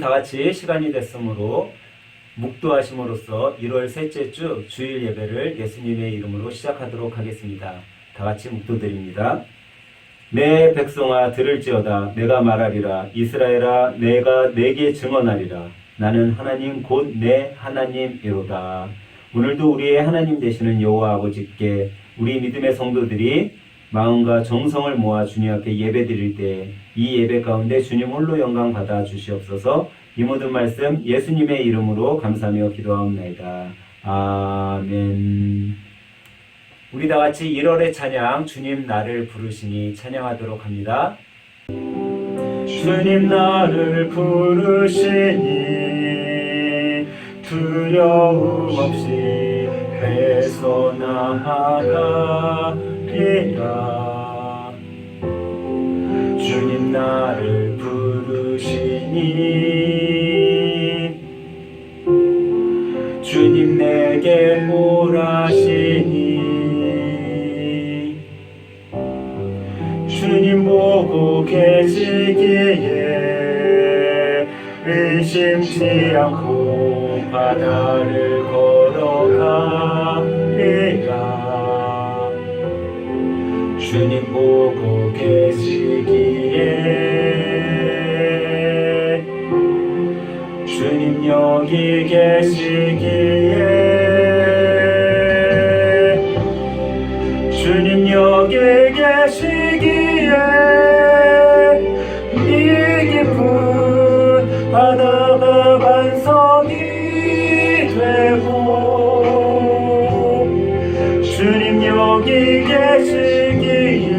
다 같이 시간이 됐으므로 묵도하심으로써 1월 셋째 주 주일 예배를 예수님의 이름으로 시작하도록 하겠습니다. 다 같이 묵도드립니다. 내 백성아 들을지어다. 내가 말하리라. 이스라엘아 내가 내게 증언하리라. 나는 하나님 곧 내 하나님이로다. 오늘도 우리의 하나님 되시는 여호와 아버지께 우리 믿음의 성도들이 마음과 정성을 모아 주님 앞에 예배 드릴 때 이 예배 가운데 주님 홀로 영광 받아 주시옵소서. 이 모든 말씀 예수님의 이름으로 감사하며 기도하옵나이다. 아멘. 우리 다 같이 1월의 찬양 주님 나를 부르시니 찬양하도록 합니다. 주님 나를 부르시니 두려움 없이 배서나가리라. 주님 나를 부르시니 주님 내게 몰하시니 주님 보고 계시기에 의심치 않고 바다를 걸어가리라. 주님 보고 계시기에 주님 여기 계시기에 주님 여기 계시기에 이 깊은 바다가 반석이 되고 주님 여기 계시기에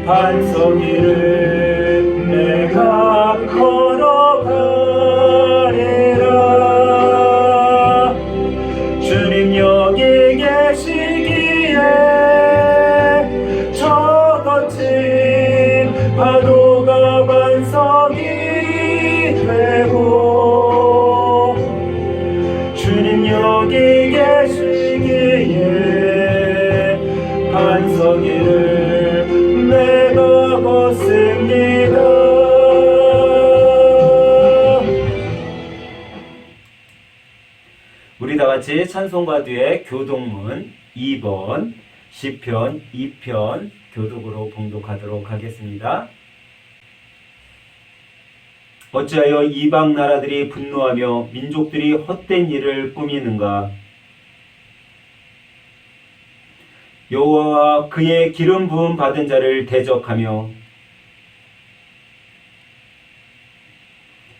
반석 위를 내가 걸어가리라. 주님 여기 계시기에 저 거친 파도가 반석이 되고 주님 여기 계시기에 반석 위를 내가 걷습니다. 우리 다 같이 찬송가 뒤에 교독문 2번 시편 2편 교독으로 봉독하도록 하겠습니다. 어찌하여 이방 나라들이 분노하며 민족들이 헛된 일을 꾸미는가? 여호와와 그의 기름 부음 받은 자를 대적하며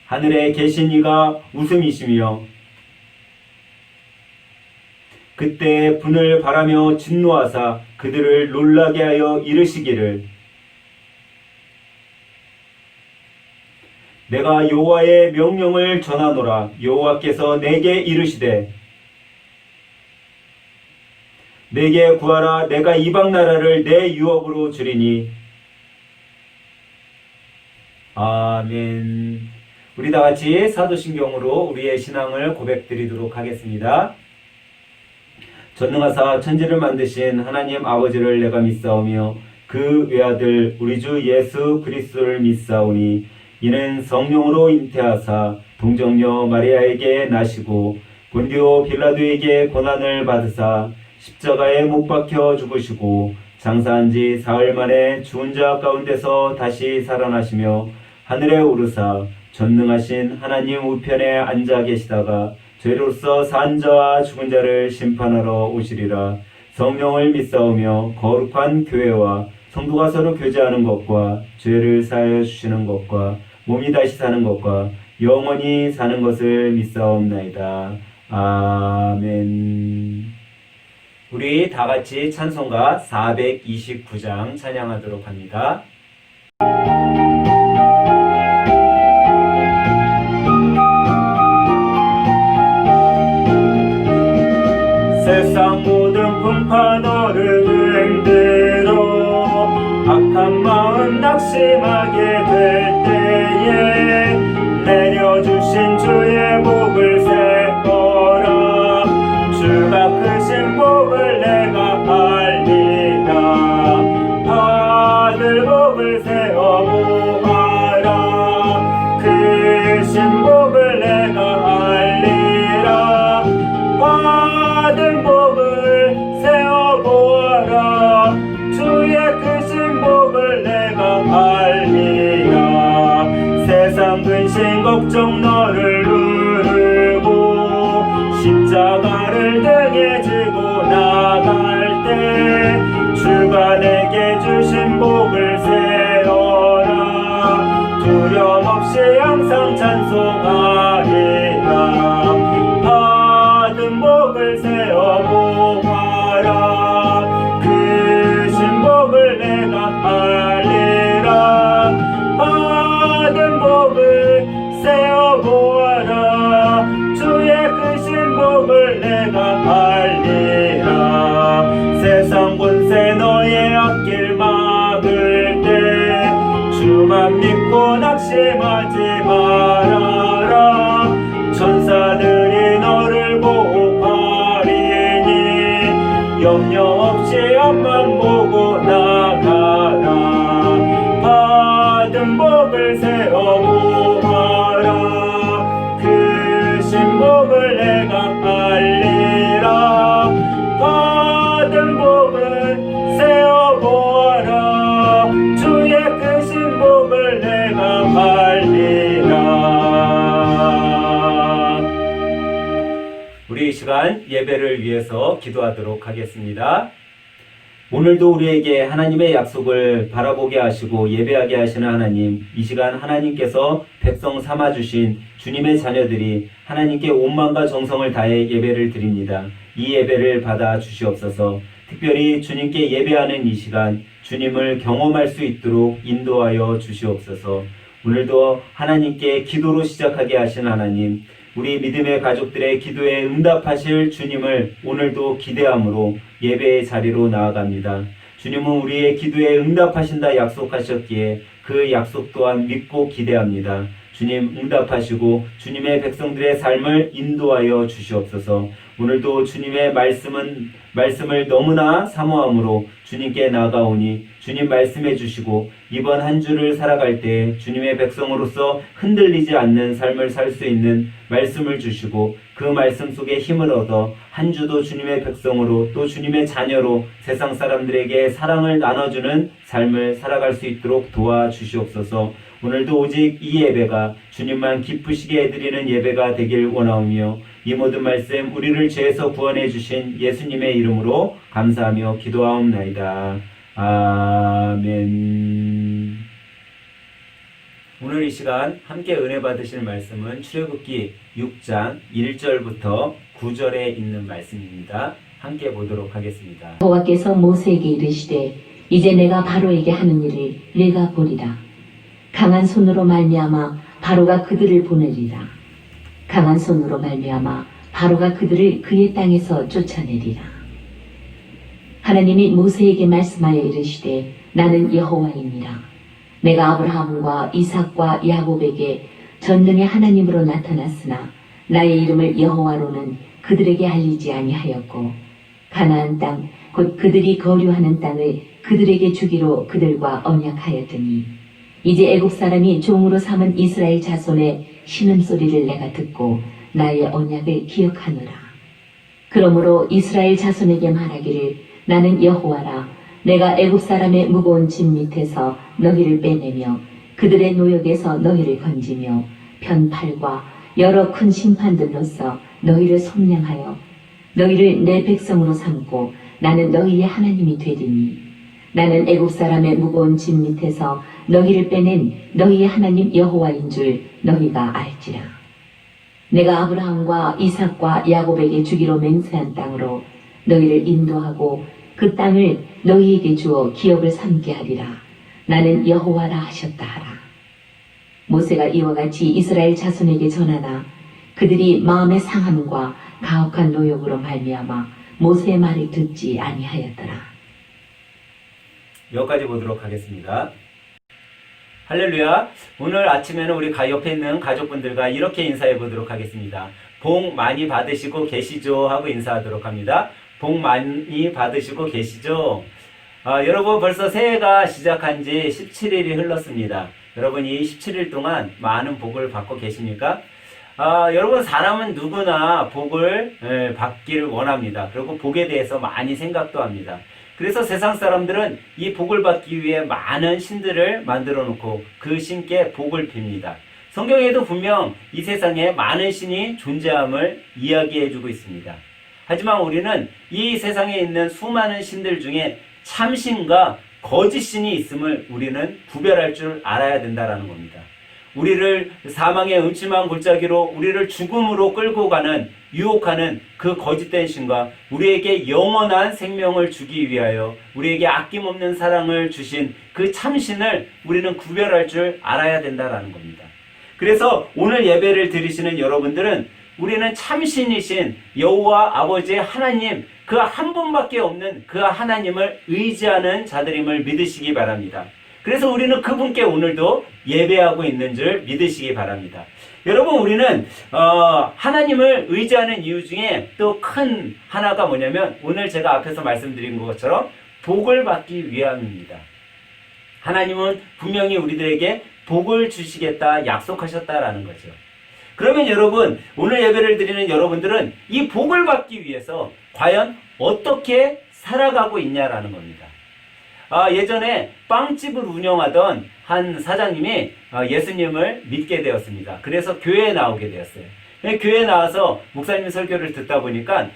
하늘에 계신 이가 웃음이시며 그때 분을 바라며 진노하사 그들을 놀라게 하여 이르시기를 내가 여호와의 명령을 전하노라. 여호와께서 내게 이르시되 내게 구하라. 내가 이방 나라를 내 유업으로 주리니. 아멘. 우리 다 같이 사도신경으로 우리의 신앙을 고백드리도록 하겠습니다. 전능하사 천지를 만드신 하나님 아버지를 내가 믿사오며 그 외아들 우리 주 예수 그리스도를 믿사오니 이는 성령으로 잉태하사 동정녀 마리아에게 나시고 본디오 빌라도에게 고난을 받으사 십자가에 못 박혀 죽으시고 장사한 지 사흘 만에 죽은 자 가운데서 다시 살아나시며 하늘에 오르사 전능하신 하나님 우편에 앉아 계시다가 죄로서 산 자와 죽은 자를 심판하러 오시리라. 성령을 믿사오며 거룩한 교회와 성도가 서로 교제하는 것과 죄를 사하여 주시는 것과 몸이 다시 사는 것과 영원히 사는 것을 믿사옵나이다. 아멘. 우리 다 같이 찬송가 429장 찬양하도록 합니다. 세상 모든 풍파 너를 흔들어 악한 마음 낙심하게 될 때에 내려주신 주의 복을 세워라. 주가 크신 복을 내가 알리라. 받을 복을 세워보아라. 그 걱정 너를 누르고 십자가를 등에 지고 나갈 때 주가 내게 주신 복을 세어라. 두려움 없이 항상 찬송하리라. 받은 복을 세어 보아라. 크신 복을 내가 알리라. 받은 복을 세어 보아라. 주의 크신 복을 내가 알리라. 세상 권세 너의 앞길 막을 때 주만 믿고 낙심하지 말아라. 천사들이 너를 보호하리니 염려 없이 앞만 보고 나가라. 받은 복을 세어 보아라. 크신 복을 내가 알리라. 받은 복을 세어 보아라. 주의 크신 복을 내가 알리라. 우리 이 시간 예배를 위해서 기도하도록 하겠습니다. 오늘도 우리에게 하나님의 약속을 바라보게 하시고 예배하게 하시는 하나님, 이 시간 하나님께서 백성 삼아주신 주님의 자녀들이 하나님께 온 마음과 정성을 다해 예배를 드립니다. 이 예배를 받아 주시옵소서. 특별히 주님께 예배하는 이 시간 주님을 경험할 수 있도록 인도하여 주시옵소서. 오늘도 하나님께 기도로 시작하게 하신 하나님, 우리 믿음의 가족들의 기도에 응답하실 주님을 오늘도 기대함으로 예배의 자리로 나아갑니다. 주님은 우리의 기도에 응답하신다 약속하셨기에 그 약속 또한 믿고 기대합니다. 주님 응답하시고 주님의 백성들의 삶을 인도하여 주시옵소서. 오늘도 주님의 말씀을 너무나 사모함으로 주님께 나아가오니 주님 말씀해 주시고 이번 한 주를 살아갈 때 주님의 백성으로서 흔들리지 않는 삶을 살 수 있는 말씀을 주시고 그 말씀 속에 힘을 얻어 한 주도 주님의 백성으로 또 주님의 자녀로 세상 사람들에게 사랑을 나눠주는 삶을 살아갈 수 있도록 도와주시옵소서. 오늘도 오직 이 예배가 주님만 기쁘시게 해드리는 예배가 되길 원하오며 이 모든 말씀 우리를 죄에서 구원해 주신 예수님의 이름으로 감사하며 기도하옵나이다. 아멘. 오늘 이 시간 함께 은혜 받으실 말씀은 출애굽기 6장 1절부터 9절에 있는 말씀입니다. 함께 보도록 하겠습니다. 여호와께서 모세에게 이르시되 이제 내가 바로에게 하는 일을 네가 보리라. 강한 손으로 말미암아 바로가 그들을 보내리라. 강한 손으로 말미암아 바로가 그들을 그의 땅에서 쫓아내리라. 하나님이 모세에게 말씀하여 이르시되 나는 여호와이니라. 내가 아브라함과 이삭과 야곱에게 전능의 하나님으로 나타났으나 나의 이름을 여호와로는 그들에게 알리지 아니하였고 가나안 땅 곧 그들이 거류하는 땅을 그들에게 주기로 그들과 언약하였더니 이제 애굽 사람이 종으로 삼은 이스라엘 자손의 신음소리를 내가 듣고 나의 언약을 기억하노라. 그러므로 이스라엘 자손에게 말하기를 나는 여호와라. 내가 애굽 사람의 무거운 짐 밑에서 너희를 빼내며 그들의 노역에서 너희를 건지며 편팔과 여러 큰 심판들로서 너희를 속량하여 너희를 내 백성으로 삼고 나는 너희의 하나님이 되리니 나는 애굽 사람의 무거운 짐 밑에서 너희를 빼낸 너희의 하나님 여호와인 줄 너희가 알지라. 내가 아브라함과 이삭과 야곱에게 주기로 맹세한 땅으로 너희를 인도하고 그 땅을 너희에게 주어 기업을 삼게 하리라. 나는 여호와라 하셨다 하라. 모세가 이와 같이 이스라엘 자손에게 전하나 그들이 마음의 상함과 가혹한 노역으로 말미암아 모세의 말을 듣지 아니하였더라. 여기까지 보도록 하겠습니다. 할렐루야. 오늘 아침에는 우리 옆에 있는 가족분들과 이렇게 인사해 보도록 하겠습니다. 복 많이 받으시고 계시죠? 하고 인사하도록 합니다. 복 많이 받으시고 계시죠? 여러분 벌써 새해가 시작한 지 17일이 흘렀습니다. 여러분 이 17일 동안 많은 복을 받고 계십니까? 여러분 사람은 누구나 복을 받기를 원합니다. 그리고 복에 대해서 많이 생각도 합니다. 그래서 세상 사람들은 이 복을 받기 위해 많은 신들을 만들어 놓고 그 신께 복을 빕니다. 성경에도 분명 이 세상에 많은 신이 존재함을 이야기해주고 있습니다. 하지만 우리는 이 세상에 있는 수많은 신들 중에 참신과 거짓신이 있음을 우리는 구별할 줄 알아야 된다는 겁니다. 우리를 사망의 음침한 골짜기로 우리를 죽음으로 끌고 가는 유혹하는 그 거짓된 신과 우리에게 영원한 생명을 주기 위하여 우리에게 아낌없는 사랑을 주신 그 참신을 우리는 구별할 줄 알아야 된다는 겁니다. 그래서 오늘 예배를 드리시는 여러분들은 우리는 참신이신 여호와 아버지의 하나님, 그 한 분밖에 없는 그 하나님을 의지하는 자들임을 믿으시기 바랍니다. 그래서 우리는 그분께 오늘도 예배하고 있는 줄 믿으시기 바랍니다. 여러분, 우리는 하나님을 의지하는 이유 중에 또 큰 하나가 뭐냐면 오늘 제가 앞에서 말씀드린 것처럼 복을 받기 위함입니다. 하나님은 분명히 우리들에게 복을 주시겠다 약속하셨다라는 거죠. 그러면 여러분, 오늘 예배를 드리는 여러분들은 이 복을 받기 위해서 과연 어떻게 살아가고 있냐라는 겁니다. 예전에 빵집을 운영하던 한 사장님이 예수님을 믿게 되었습니다. 그래서 교회에 나오게 되었어요. 교회에 나와서 목사님 설교를 듣다 보니까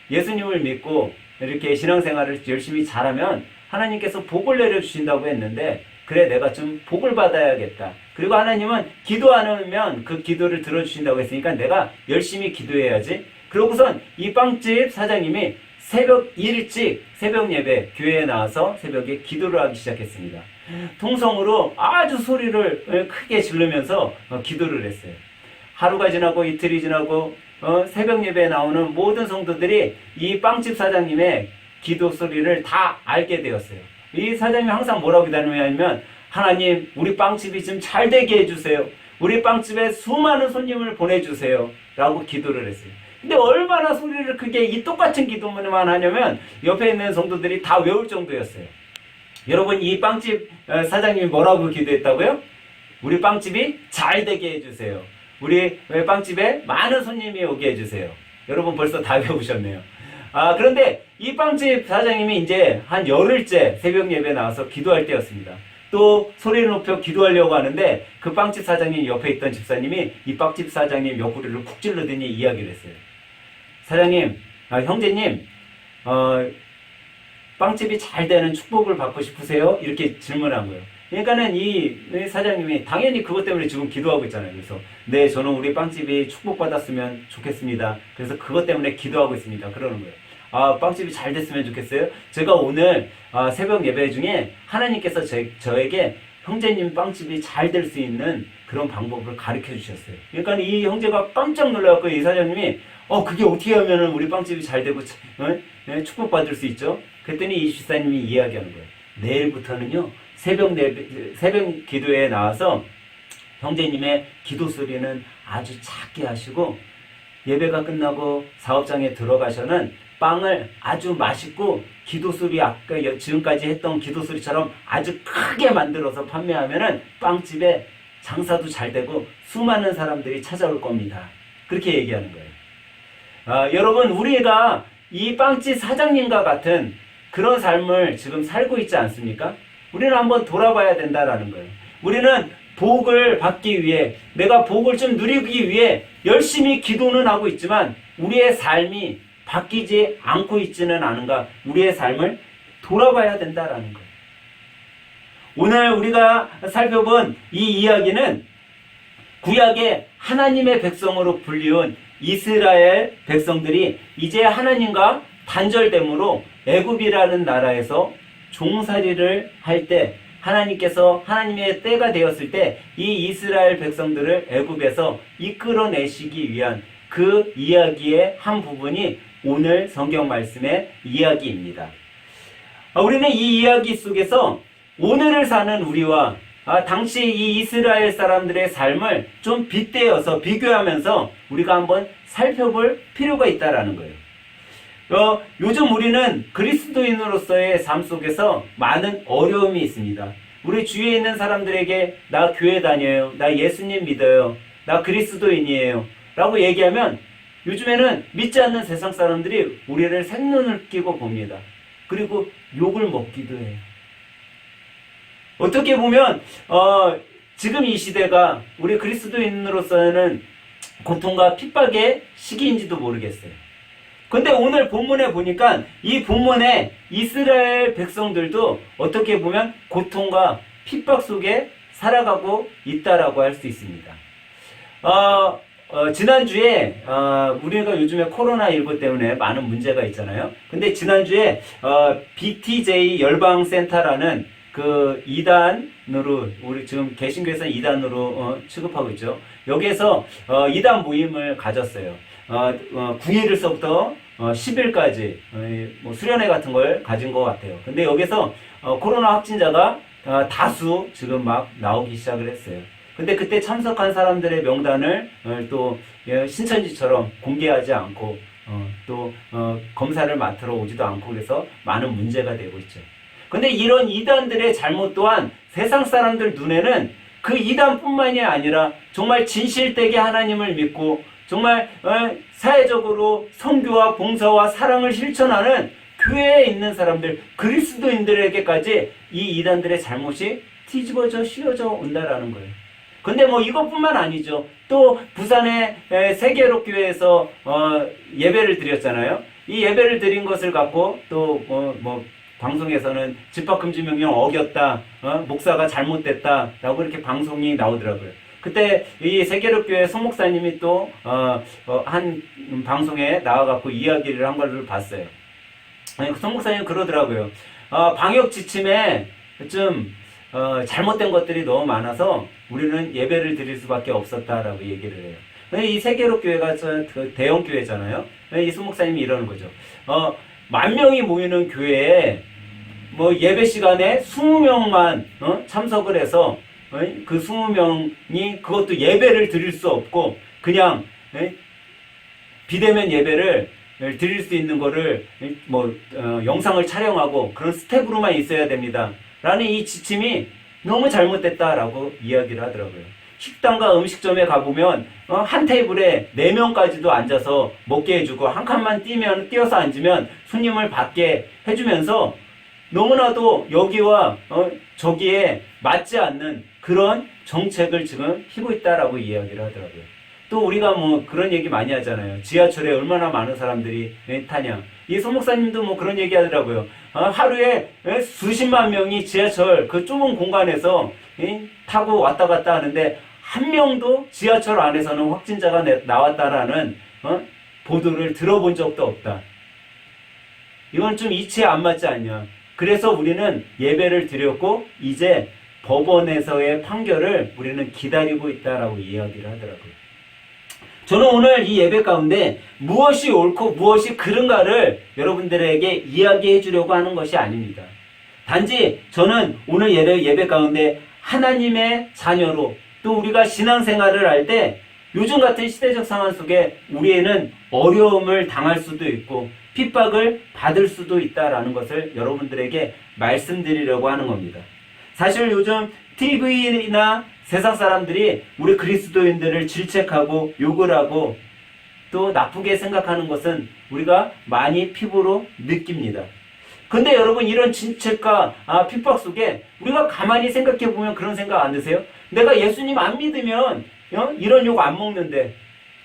예수님을 믿고 이렇게 신앙생활을 열심히 잘하면 하나님께서 복을 내려주신다고 했는데, 그래, 내가 좀 복을 받아야겠다. 그리고 하나님은 기도 안 하면 그 기도를 들어주신다고 했으니까 내가 열심히 기도해야지. 그러고선 이 빵집 사장님이 새벽 일찍 새벽 예배 교회에 나와서 새벽에 기도를 하기 시작했습니다. 통성으로 아주 소리를 크게 지르면서 기도를 했어요. 하루가 지나고 이틀이 지나고 새벽 예배에 나오는 모든 성도들이 이 빵집 사장님의 기도 소리를 다 알게 되었어요. 이 사장님이 항상 뭐라고 기도하냐면, 하나님, 우리 빵집이 좀 잘 되게 해주세요. 우리 빵집에 수많은 손님을 보내주세요. 라고 기도를 했어요. 근데 얼마나 소리를 크게 이 똑같은 기도만 하냐면 옆에 있는 성도들이 다 외울 정도였어요. 여러분, 이 빵집 사장님이 뭐라고 기도했다고요? 우리 빵집이 잘 되게 해주세요. 우리 빵집에 많은 손님이 오게 해주세요. 여러분 벌써 다 외우셨네요. 그런데 이 빵집 사장님이 이제 한 열흘째 새벽 예배 나와서 기도할 때였습니다. 또 소리를 높여 기도하려고 하는데 그 빵집 사장님 옆에 있던 집사님이 이 빵집 사장님 옆구리를 쿡 찔러더니 이야기를 했어요. 사장님, 형제님, 빵집이 잘 되는 축복을 받고 싶으세요? 이렇게 질문한 거예요. 그러니까는 이 사장님이 당연히 그것 때문에 지금 기도하고 있잖아요. 그래서 네, 저는 우리 빵집이 축복받았으면 좋겠습니다. 그래서 그것 때문에 기도하고 있습니다. 그러는 거예요. 빵집이 잘 됐으면 좋겠어요. 제가 오늘 새벽 예배 중에 하나님께서 저에게 형제님 빵집이 잘 될 수 있는 그런 방법을 가르쳐 주셨어요. 그러니까 이 형제가 깜짝 놀라갖고 이 사장님이 그게 어떻게 하면 우리 빵집이 잘 되고 축복받을 수 있죠? 그랬더니 이 집사님이 이야기하는 거예요. 내일부터는요, 새벽 기도에 나와서 형제님의 기도 소리는 아주 작게 하시고, 예배가 끝나고 사업장에 들어가셔는 빵을 아주 맛있고 기도 소리, 아까 지금까지 했던 기도 소리처럼 아주 크게 만들어서 판매하면은 빵집에 장사도 잘 되고 수많은 사람들이 찾아올 겁니다. 그렇게 얘기하는 거예요. 여러분, 우리가 이 빵집 사장님과 같은 그런 삶을 지금 살고 있지 않습니까? 우리는 한번 돌아봐야 된다라는 거예요. 우리는 복을 받기 위해, 내가 복을 좀 누리기 위해 열심히 기도는 하고 있지만 우리의 삶이 바뀌지 않고 있지는 않은가? 우리의 삶을 돌아봐야 된다라는 거예요. 오늘 우리가 살펴본 이 이야기는 구약의 하나님의 백성으로 불리운 이스라엘 백성들이 이제 하나님과 단절됨으로 애굽이라는 나라에서 종살이를 할 때, 하나님께서 하나님의 때가 되었을 때 이 이스라엘 백성들을 애굽에서 이끌어내시기 위한 그 이야기의 한 부분이 오늘 성경 말씀의 이야기입니다. 우리는 이 이야기 속에서 오늘을 사는 우리와 당시 이 이스라엘 사람들의 삶을 좀 빗대어서 비교하면서 우리가 한번 살펴볼 필요가 있다라는 거예요. 요즘 우리는 그리스도인으로서의 삶 속에서 많은 어려움이 있습니다. 우리 주위에 있는 사람들에게 나 교회 다녀요, 나 예수님 믿어요, 나 그리스도인이에요 라고 얘기하면 요즘에는 믿지 않는 세상 사람들이 우리를 생눈을 끼고 봅니다. 그리고 욕을 먹기도 해요. 어떻게 보면 지금 이 시대가 우리 그리스도인으로서는 고통과 핍박의 시기인지도 모르겠어요. 근데 오늘 본문에 보니까 이 본문에 이스라엘 백성들도 어떻게 보면 고통과 핍박 속에 살아가고 있다라고 할 수 있습니다. 지난주에 우리가 요즘에 코로나19 때문에 많은 문제가 있잖아요. 근데 지난주에 BTJ 열방센터라는 그 이단으로 우리 지금 개신교에서 이단으로 취급하고 있죠. 여기에서 이단 모임을 가졌어요. 9일서부터 10일까지 뭐 수련회 같은 걸 가진 것 같아요. 근데 여기서 코로나 확진자가 다수 지금 막 나오기 시작을 했어요. 근데 그때 참석한 사람들의 명단을 또 신천지처럼 공개하지 않고 또 검사를 맡으러 오지도 않고 그래서 많은 문제가 되고 있죠. 근데 이런 이단들의 잘못 또한 세상 사람들 눈에는 그 이단뿐만이 아니라 정말 진실되게 하나님을 믿고 정말 사회적으로 선교와 봉사와 사랑을 실천하는 교회에 있는 사람들, 그리스도인들에게까지 이 이단들의 잘못이 뒤집어져 씌워져 온다라는 거예요. 근데 뭐 이것뿐만 아니죠. 또 부산의 세계롭교회에서 예배를 드렸잖아요. 이 예배를 드린 것을 갖고 또 뭐 방송에서는 집합금지 명령 어겼다, 목사가 잘못됐다라고 이렇게 방송이 나오더라고요. 그때 이 세계롭교회 손목사님이 또 한 방송에 나와갖고 이야기를 한 걸 봤어요. 손목사님 그러더라고요. 방역 지침에 좀 잘못된 것들이 너무 많아서 우리는 예배를 드릴 수밖에 없었다라고 얘기를 해요. 이 세계롭교회가 대형 교회잖아요. 이 손목사님이 이러는 거죠. 10,000명이 모이는 교회에 뭐 예배 시간에 20명만 참석을 해서 그 20명이 그것도 예배를 드릴 수 없고 그냥 비대면 예배를 드릴 수 있는 거를 영상을 촬영하고 그런 스텝으로만 있어야 됩니다. 라는 이 지침이 너무 잘못됐다라고 이야기를 하더라고요. 식당과 음식점에 가보면 한 테이블에 4명까지도 앉아서 먹게 해주고 한 칸만 뛰어서 앉으면 손님을 받게 해주면서 너무나도 여기와 저기에 맞지 않는 그런 정책을 지금 피고 있다라고 이야기를 하더라고요. 또 우리가 뭐 그런 얘기 많이 하잖아요. 지하철에 얼마나 많은 사람들이 타냐. 이 소목사님도 뭐 그런 얘기 하더라고요. 하루에 수십만 명이 지하철 그 좁은 공간에서 타고 왔다 갔다 하는데 한 명도 지하철 안에서는 확진자가 나왔다라는 보도를 들어본 적도 없다. 이건 좀 이치에 안 맞지 않냐. 그래서 우리는 예배를 드렸고 이제 법원에서의 판결을 우리는 기다리고 있다라고 이야기를 하더라고요. 저는 오늘 이 예배 가운데 무엇이 옳고 무엇이 그른가를 여러분들에게 이야기해 주려고 하는 것이 아닙니다. 단지 저는 오늘 예배 가운데 하나님의 자녀로 또 우리가 신앙생활을 할 때 요즘 같은 시대적 상황 속에 우리에는 어려움을 당할 수도 있고 핍박을 받을 수도 있다라는 것을 여러분들에게 말씀드리려고 하는 겁니다. 사실 요즘 TV나 세상 사람들이 우리 그리스도인들을 질책하고 욕을 하고 또 나쁘게 생각하는 것은 우리가 많이 피부로 느낍니다. 근데 여러분 이런 질책과 핍박 속에 우리가 가만히 생각해 보면 그런 생각 안 드세요? 내가 예수님 안 믿으면 이런 욕 안 먹는데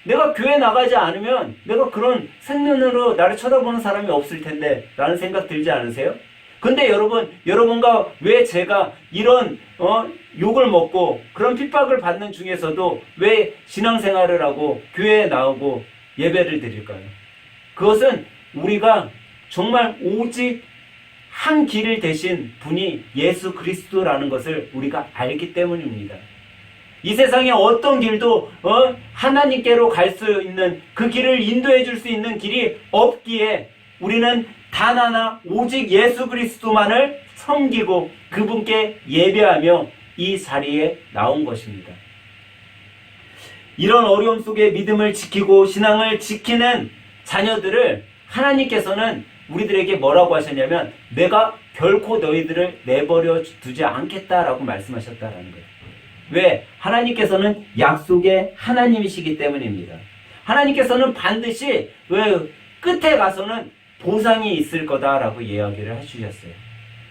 내가 교회 나가지 않으면 내가 그런 생면으로 나를 쳐다보는 사람이 없을 텐데 라는 생각 들지 않으세요? 근데 여러분과 왜 제가 이런 욕을 먹고 그런 핍박을 받는 중에서도 왜 신앙생활을 하고 교회에 나오고 예배를 드릴까요? 그것은 우리가 정말 오직 한 길을 대신 분이 예수 그리스도라는 것을 우리가 알기 때문입니다. 이 세상에 어떤 길도 하나님께로 갈 수 있는 그 길을 인도해 줄 수 있는 길이 없기에 우리는 단 하나 오직 예수 그리스도만을 섬기고 그분께 예배하며 이 자리에 나온 것입니다. 이런 어려움 속에 믿음을 지키고 신앙을 지키는 자녀들을 하나님께서는 우리들에게 뭐라고 하셨냐면 내가 결코 너희들을 내버려 두지 않겠다라고 말씀하셨다라는 거예요. 왜? 하나님께서는 약속의 하나님이시기 때문입니다. 하나님께서는 반드시 끝에 가서는 보상이 있을 거다라고 이야기를 해주셨어요.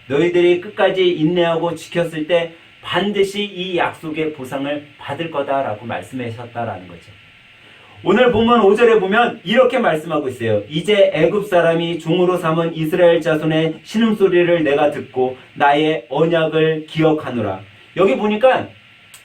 너희들이 끝까지 인내하고 지켰을 때 반드시 이 약속의 보상을 받을 거다라고 말씀하셨다라는 거죠. 오늘 본문 5절에 보면 이렇게 말씀하고 있어요. 이제 애굽 사람이 종으로 삼은 이스라엘 자손의 신음소리를 내가 듣고 나의 언약을 기억하노라. 여기 보니까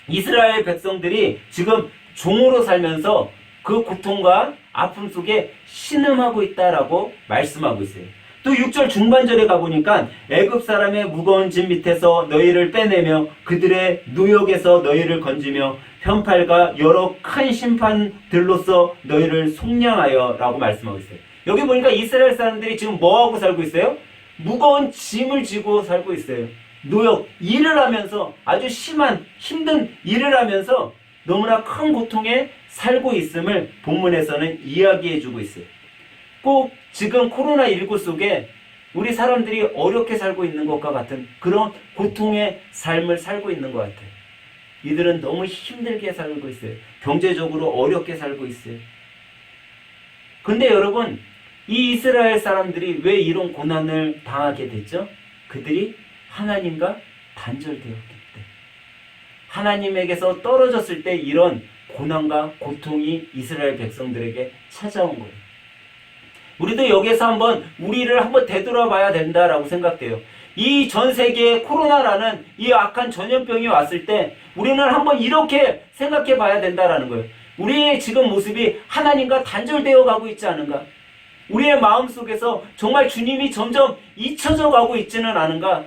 이스라엘 백성들이 지금 종으로 살면서 그 고통과 아픔 속에 신음하고 있다라고 말씀하고 있어요. 또 6절 중반절에 가보니까 애굽 사람의 무거운 짐 밑에서 너희를 빼내며 그들의 누욕에서 너희를 건지며 편팔과 여러 큰 심판들로서 너희를 속량하여 라고 말씀하고 있어요. 여기 보니까 이스라엘 사람들이 지금 뭐하고 살고 있어요? 무거운 짐을 지고 살고 있어요. 노역, 일을 하면서 아주 심한 힘든 일을 하면서 너무나 큰 고통에 살고 있음을 본문에서는 이야기해주고 있어요. 꼭 지금 코로나19 속에 우리 사람들이 어렵게 살고 있는 것과 같은 그런 고통의 삶을 살고 있는 것 같아요. 이들은 너무 힘들게 살고 있어요. 경제적으로 어렵게 살고 있어요. 근데 여러분, 이 이스라엘 사람들이 왜 이런 고난을 당하게 됐죠? 그들이 하나님과 단절되었기 때문에. 하나님에게서 떨어졌을 때 이런 고난과 고통이 이스라엘 백성들에게 찾아온 거예요. 우리도 여기에서 우리를 한번 되돌아봐야 된다라고 생각돼요. 이 전 세계에 코로나라는 이 악한 전염병이 왔을 때 우리는 한번 이렇게 생각해 봐야 된다라는 거예요. 우리의 지금 모습이 하나님과 단절되어 가고 있지 않은가? 우리의 마음속에서 정말 주님이 점점 잊혀져 가고 있지는 않은가?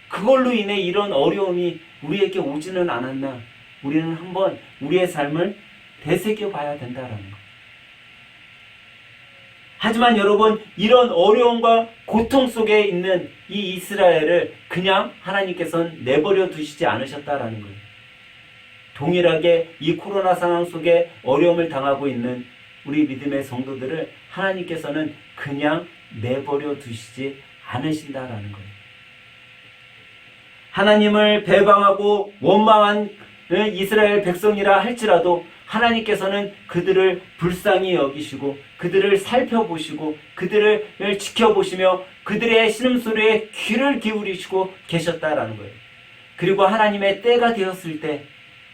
그걸로 인해 이런 어려움이 우리에게 오지는 않았나? 우리는 한번 우리의 삶을 되새겨 봐야 된다라는 거예요. 하지만 여러분, 이런 어려움과 고통 속에 있는 이 이스라엘을 그냥 하나님께서는 내버려 두시지 않으셨다라는 거예요. 동일하게 이 코로나 상황 속에 어려움을 당하고 있는 우리 믿음의 성도들을 하나님께서는 그냥 내버려 두시지 않으신다라는 거예요. 하나님을 배방하고 원망한 이스라엘 백성이라 할지라도 하나님께서는 그들을 불쌍히 여기시고 그들을 살펴보시고 그들을 지켜보시며 그들의 신음소리에 귀를 기울이시고 계셨다라는 거예요. 그리고 하나님의 때가 되었을 때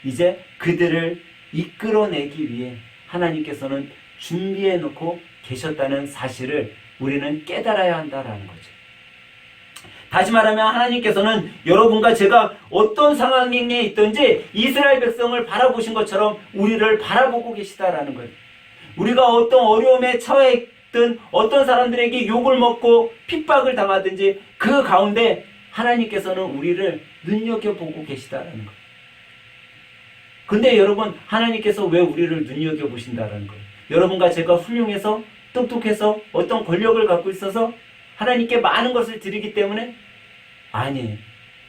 이제 그들을 이끌어내기 위해 하나님께서는 준비해 놓고 계셨다는 사실을 우리는 깨달아야 한다라는 거죠. 다시 말하면 하나님께서는 여러분과 제가 어떤 상황에 있든지 이스라엘 백성을 바라보신 것처럼 우리를 바라보고 계시다라는 거예요. 우리가 어떤 어려움에 처해 있든 어떤 사람들에게 욕을 먹고 핍박을 당하든지 그 가운데 하나님께서는 우리를 눈여겨보고 계시다라는 거예요. 근데 여러분, 하나님께서 왜 우리를 눈여겨보신다라는 거예요? 여러분과 제가 훌륭해서 똑똑해서 어떤 권력을 갖고 있어서 하나님께 많은 것을 드리기 때문에? 아니에요.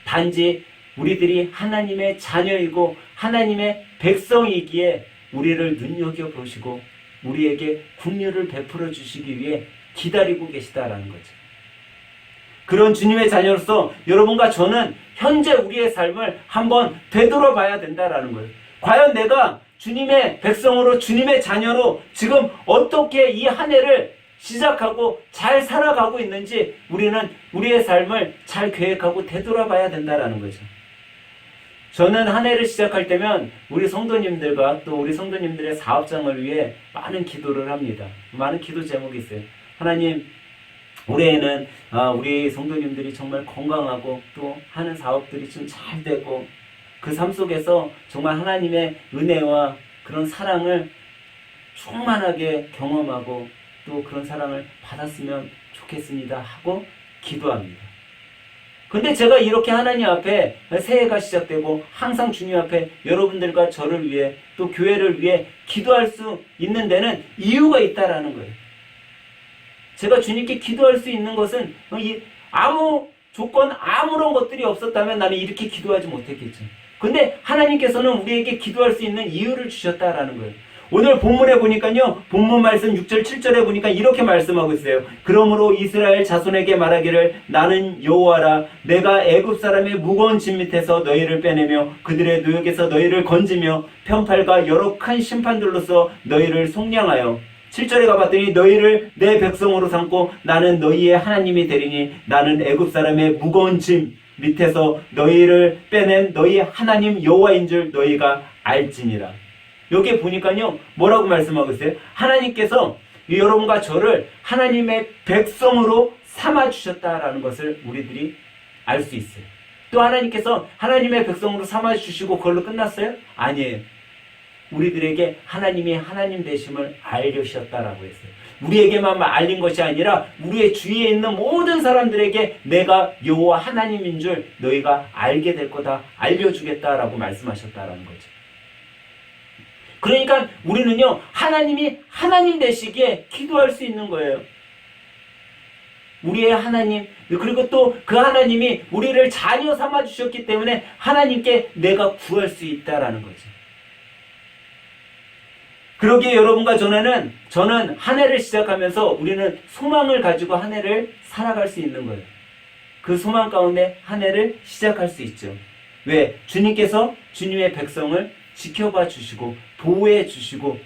단지 우리들이 하나님의 자녀이고 하나님의 백성이기에 우리를 눈여겨보시고 우리에게 긍휼을 베풀어 주시기 위해 기다리고 계시다라는 거죠. 그런 주님의 자녀로서 여러분과 저는 현재 우리의 삶을 한번 되돌아봐야 된다라는 거예요. 과연 내가 주님의 백성으로 주님의 자녀로 지금 어떻게 이 한 해를 시작하고 잘 살아가고 있는지 우리는 우리의 삶을 잘 계획하고 되돌아봐야 된다라는 거죠. 저는 한 해를 시작할 때면 우리 성도님들과 또 우리 성도님들의 사업장을 위해 많은 기도를 합니다. 많은 기도 제목이 있어요. 하나님, 올해에는 우리 성도님들이 정말 건강하고 또 하는 사업들이 좀 잘 되고 그 삶 속에서 정말 하나님의 은혜와 그런 사랑을 충만하게 경험하고 또 그런 사랑을 받았으면 좋겠습니다 하고 기도합니다. 근데 제가 이렇게 하나님 앞에 새해가 시작되고 항상 주님 앞에 여러분들과 저를 위해 또 교회를 위해 기도할 수 있는 데는 이유가 있다라는 거예요. 제가 주님께 기도할 수 있는 것은 아무 조건 아무런 것들이 없었다면 나는 이렇게 기도하지 못했겠죠. 근데 하나님께서는 우리에게 기도할 수 있는 이유를 주셨다라는 거예요. 오늘 본문에 보니까요, 본문 말씀 6절 7절에 보니까 이렇게 말씀하고 있어요. 그러므로 이스라엘 자손에게 말하기를 나는 여호와라. 내가 애굽 사람의 무거운 짐 밑에서 너희를 빼내며 그들의 누역에서 너희를 건지며 편팔과 여러 큰 심판들로서 너희를 속량하여 7절에 가봤더니 너희를 내 백성으로 삼고 나는 너희의 하나님이 되리니 나는 애굽 사람의 무거운 짐 밑에서 너희를 빼낸 너희 하나님 여호와인 줄 너희가 알지니라. 여기 보니까요, 뭐라고 말씀하고 있어요? 하나님께서 여러분과 저를 하나님의 백성으로 삼아주셨다라는 것을 우리들이 알 수 있어요. 또 하나님께서 하나님의 백성으로 삼아주시고 그걸로 끝났어요? 아니에요. 우리들에게 하나님이 하나님 되심을 알려주셨다라고 했어요. 우리에게만 알린 것이 아니라 우리의 주위에 있는 모든 사람들에게 내가 여호와 하나님인 줄 너희가 알게 될 거다, 알려주겠다라고 말씀하셨다라는 거죠. 그러니까 우리는요, 하나님이 하나님 되시기에 기도할 수 있는 거예요. 우리의 하나님, 그리고 또 그 하나님이 우리를 자녀 삼아 주셨기 때문에 하나님께 내가 구할 수 있다라는 거죠. 그러기에 여러분과 저는 한 해를 시작하면서 우리는 소망을 가지고 한 해를 살아갈 수 있는 거예요. 그 소망 가운데 한 해를 시작할 수 있죠. 왜? 주님께서 주님의 백성을 지켜봐 주시고 보호해 주시고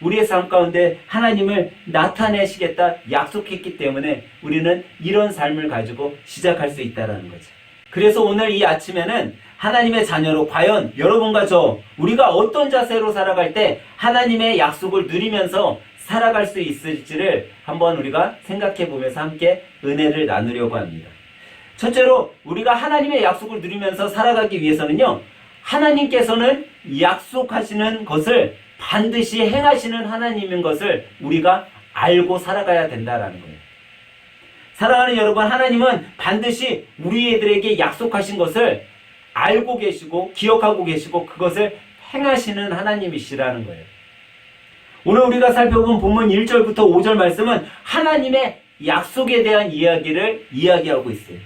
우리의 삶 가운데 하나님을 나타내시겠다 약속했기 때문에 우리는 이런 삶을 가지고 시작할 수 있다는 거죠. 그래서 오늘 이 아침에는 하나님의 자녀로 과연 여러분과 우리가 어떤 자세로 살아갈 때 하나님의 약속을 누리면서 살아갈 수 있을지를 한번 우리가 생각해 보면서 함께 은혜를 나누려고 합니다. 첫째로 우리가 하나님의 약속을 누리면서 살아가기 위해서는요, 하나님께서는 약속하시는 것을 반드시 행하시는 하나님인 것을 우리가 알고 살아가야 된다라는 거예요. 사랑하는 여러분, 하나님은 반드시 우리들에게 약속하신 것을 알고 계시고 기억하고 계시고 그것을 행하시는 하나님이시라는 거예요. 오늘 우리가 살펴본 본문 1절부터 5절 말씀은 하나님의 약속에 대한 이야기를 이야기하고 있어요.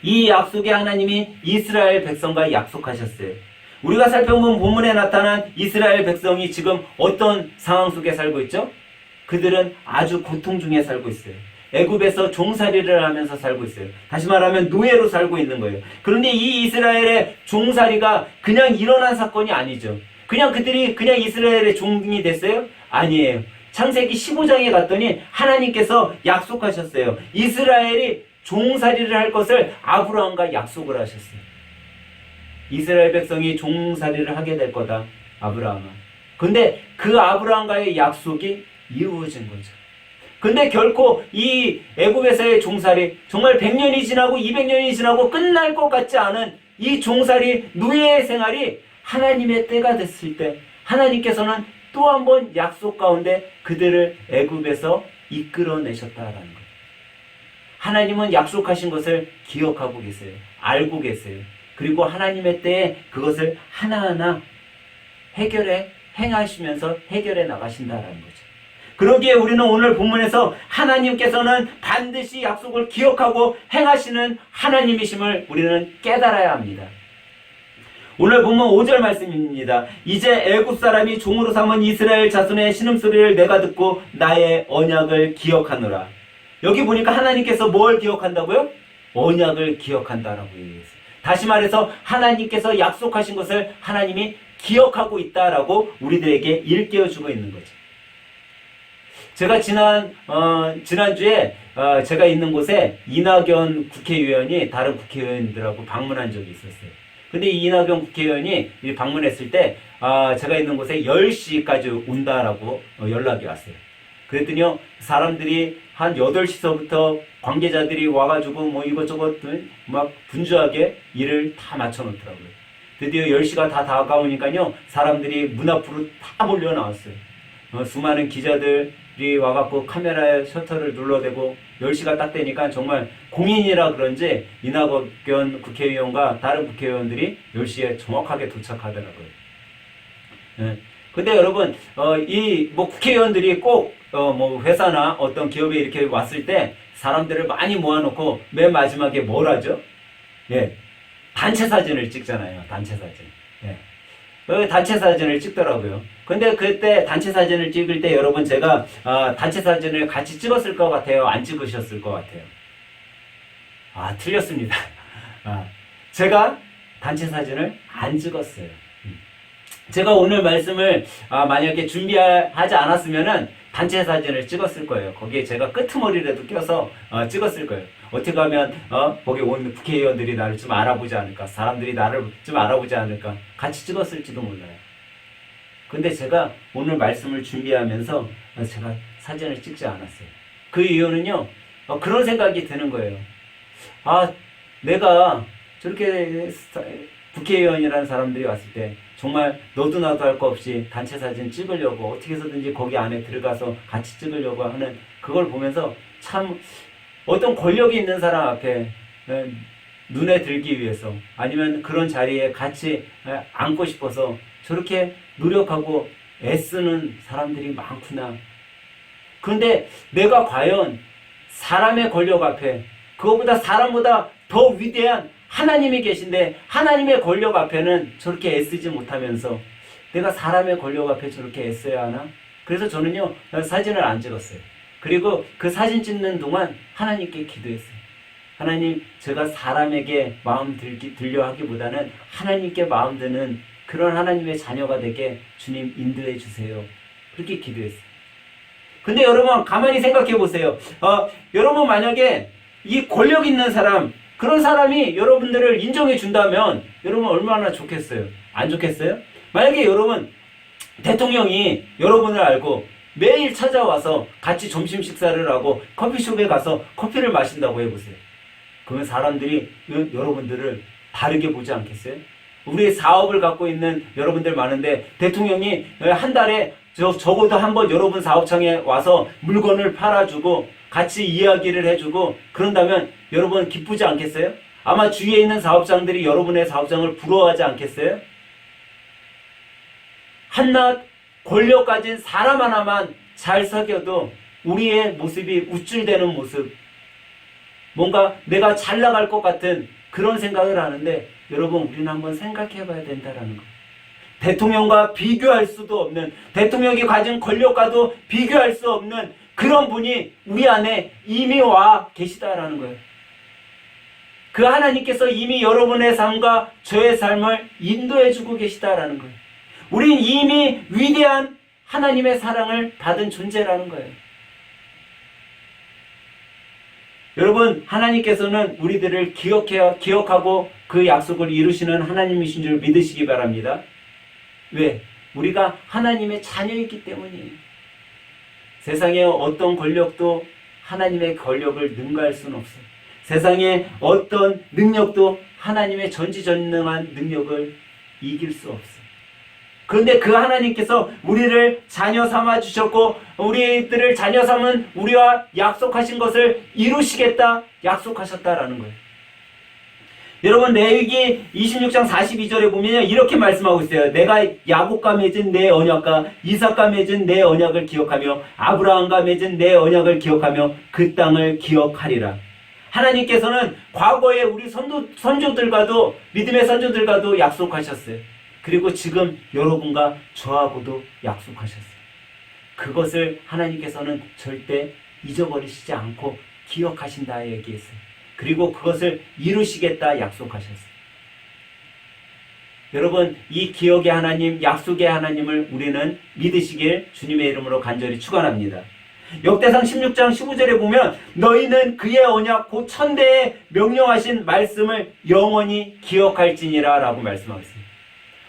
이 약속에 하나님이 이스라엘 백성과 약속하셨어요. 우리가 살펴본 본문에 나타난 이스라엘 백성이 지금 어떤 상황 속에 살고 있죠? 그들은 아주 고통 중에 살고 있어요. 애굽에서 종살이를 하면서 살고 있어요. 다시 말하면 노예로 살고 있는 거예요. 그런데 이 이스라엘의 종살이가 그냥 일어난 사건이 아니죠. 그들이 그냥 이스라엘의 종이 됐어요? 아니에요. 창세기 15장에 갔더니 하나님께서 약속하셨어요. 이스라엘이 종살이를 할 것을 아브라함과 약속을 하셨어요. 이스라엘 백성이 종살이를 하게 될 거다, 아브라함은. 근데 그 아브라함과의 약속이 이루어진 거죠. 근데 결코 이 애굽에서의 종살이 정말 100년이 지나고 200년이 지나고 끝날 것 같지 않은 이 종살이 노예의 생활이 하나님의 때가 됐을 때 하나님께서는 또 한 번 약속 가운데 그들을 애굽에서 이끌어내셨다라는 거예요. 하나님은 약속하신 것을 기억하고 계세요. 알고 계세요. 그리고 하나님의 때에 그것을 하나하나 행하시면서 해결해 나가신다라는 거죠. 그러기에 우리는 오늘 본문에서 하나님께서는 반드시 약속을 기억하고 행하시는 하나님이심을 우리는 깨달아야 합니다. 오늘 본문 5절 말씀입니다. 이제 애굽 사람이 종으로 삼은 이스라엘 자손의 신음소리를 내가 듣고 나의 언약을 기억하노라. 여기 보니까 하나님께서 뭘 기억한다고요? 언약을 기억한다라고 얘기했어요. 다시 말해서 하나님께서 약속하신 것을 하나님이 기억하고 있다라고 우리들에게 일깨워주고 있는 거죠. 제가 지난주에 제가 있는 곳에 이낙연 국회의원이 다른 국회의원들하고 방문한 적이 있었어요. 근데 이 이낙연 국회의원이 방문했을 때 제가 있는 곳에 10시까지 온다라고 연락이 왔어요. 그랬더니요, 사람들이 한 8시서부터 관계자들이 와가지고 뭐 이것저것 막 분주하게 일을 다 맞춰놓더라고요. 드디어 10시가 다 다가오니까요, 사람들이 문 앞으로 다 몰려 나왔어요. 수많은 기자들이 와갖고 카메라에 셔터를 눌러대고 10시가 딱 되니까 정말 공인이라 그런지 이낙연 국회의원과 다른 국회의원들이 10시에 정확하게 도착하더라고요. 네. 근데 여러분, 국회의원들이 꼭, 회사나 어떤 기업에 이렇게 왔을 때 사람들을 많이 모아놓고 맨 마지막에 뭘 하죠? 예. 단체 사진을 찍잖아요. 단체 사진. 예. 단체 사진을 찍더라고요. 근데 그때 단체 사진을 찍을 때 여러분 제가, 단체 사진을 같이 찍었을 것 같아요? 안 찍으셨을 것 같아요? 틀렸습니다. 제가 단체 사진을 안 찍었어요. 제가 오늘 말씀을 만약에 준비하지 않았으면은 단체 사진을 찍었을 거예요. 거기에 제가 끄트머리라도 껴서 찍었을 거예요. 어떻게 하면 거기 온 국회의원들이 나를 좀 알아보지 않을까, 사람들이 나를 좀 알아보지 않을까, 같이 찍었을지도 몰라요. 근데 제가 오늘 말씀을 준비하면서 제가 사진을 찍지 않았어요. 그 이유는요, 그런 생각이 드는 거예요. 내가 저렇게 국회의원이라는 사람들이 왔을 때 정말 너도 나도 할 거 없이 단체 사진 찍으려고 어떻게 해서든지 거기 안에 들어가서 같이 찍으려고 하는 그걸 보면서 참 어떤 권력이 있는 사람 앞에 눈에 들기 위해서 아니면 그런 자리에 같이 앉고 싶어서 저렇게 노력하고 애쓰는 사람들이 많구나. 그런데 내가 과연 사람의 권력 앞에 그거보다 사람보다 더 위대한 하나님이 계신데 하나님의 권력 앞에는 저렇게 애쓰지 못하면서 내가 사람의 권력 앞에 저렇게 애써야 하나? 그래서 저는요 사진을 안 찍었어요. 그리고 그 사진 찍는 동안 하나님께 기도했어요. 하나님, 제가 사람에게 마음 들려 하기보다는 하나님께 마음 드는 그런 하나님의 자녀가 되게 주님 인도해 주세요. 그렇게 기도했어요. 근데 여러분 가만히 생각해 보세요. 여러분 만약에 이 권력 있는 사람, 그런 사람이 여러분들을 인정해 준다면 여러분 얼마나 좋겠어요? 안 좋겠어요? 만약에 여러분 대통령이 여러분을 알고 매일 찾아와서 같이 점심 식사를 하고 커피숍에 가서 커피를 마신다고 해보세요. 그러면 사람들이 여러분들을 다르게 보지 않겠어요? 우리 사업을 갖고 있는 여러분들 많은데 대통령이 한 달에 적어도 한번 여러분 사업장에 와서 물건을 팔아주고 같이 이야기를 해주고 그런다면 여러분 기쁘지 않겠어요? 아마 주위에 있는 사업장들이 여러분의 사업장을 부러워하지 않겠어요? 한낱 권력 가진 사람 하나만 잘 사귀어도 우리의 모습이 우쭐대는 모습, 뭔가 내가 잘 나갈 것 같은 그런 생각을 하는데 여러분 우리는 한번 생각해 봐야 된다는 거. 대통령과 비교할 수도 없는, 대통령이 가진 권력과도 비교할 수 없는 그런 분이 우리 안에 이미 와 계시다라는 거예요. 그 하나님께서 이미 여러분의 삶과 저의 삶을 인도해 주고 계시다라는 거예요. 우린 이미 위대한 하나님의 사랑을 받은 존재라는 거예요. 여러분, 하나님께서는 우리들을 기억하고 그 약속을 이루시는 하나님이신 줄 믿으시기 바랍니다. 왜? 우리가 하나님의 자녀이기 때문이에요. 세상의 어떤 권력도 하나님의 권력을 능가할 수는 없어요. 세상의 어떤 능력도 하나님의 전지전능한 능력을 이길 수 없어요. 그런데 그 하나님께서 우리를 자녀 삼아 주셨고 우리들을 자녀 삼은 우리와 약속하신 것을 이루시겠다 약속하셨다라는 거예요. 여러분 레위기 26장 42절에 보면 이렇게 말씀하고 있어요. 내가 야곱과 맺은 내 언약과 이삭과 맺은 내 언약을 기억하며 아브라함과 맺은 내 언약을 기억하며 그 땅을 기억하리라. 하나님께서는 과거에 우리 선조들과도 믿음의 선조들과도 약속하셨어요. 그리고 지금 여러분과 저하고도 약속하셨어요. 그것을 하나님께서는 절대 잊어버리시지 않고 기억하신다 얘기했어요. 그리고 그것을 이루시겠다 약속하셨어요. 여러분 이 기억의 하나님, 약속의 하나님을 우리는 믿으시길 주님의 이름으로 간절히 축원합니다. 역대상 16장 15절에 보면 너희는 그의 언약 곧 천대에 명령하신 말씀을 영원히 기억할지니라 라고 말씀하고 있습니다.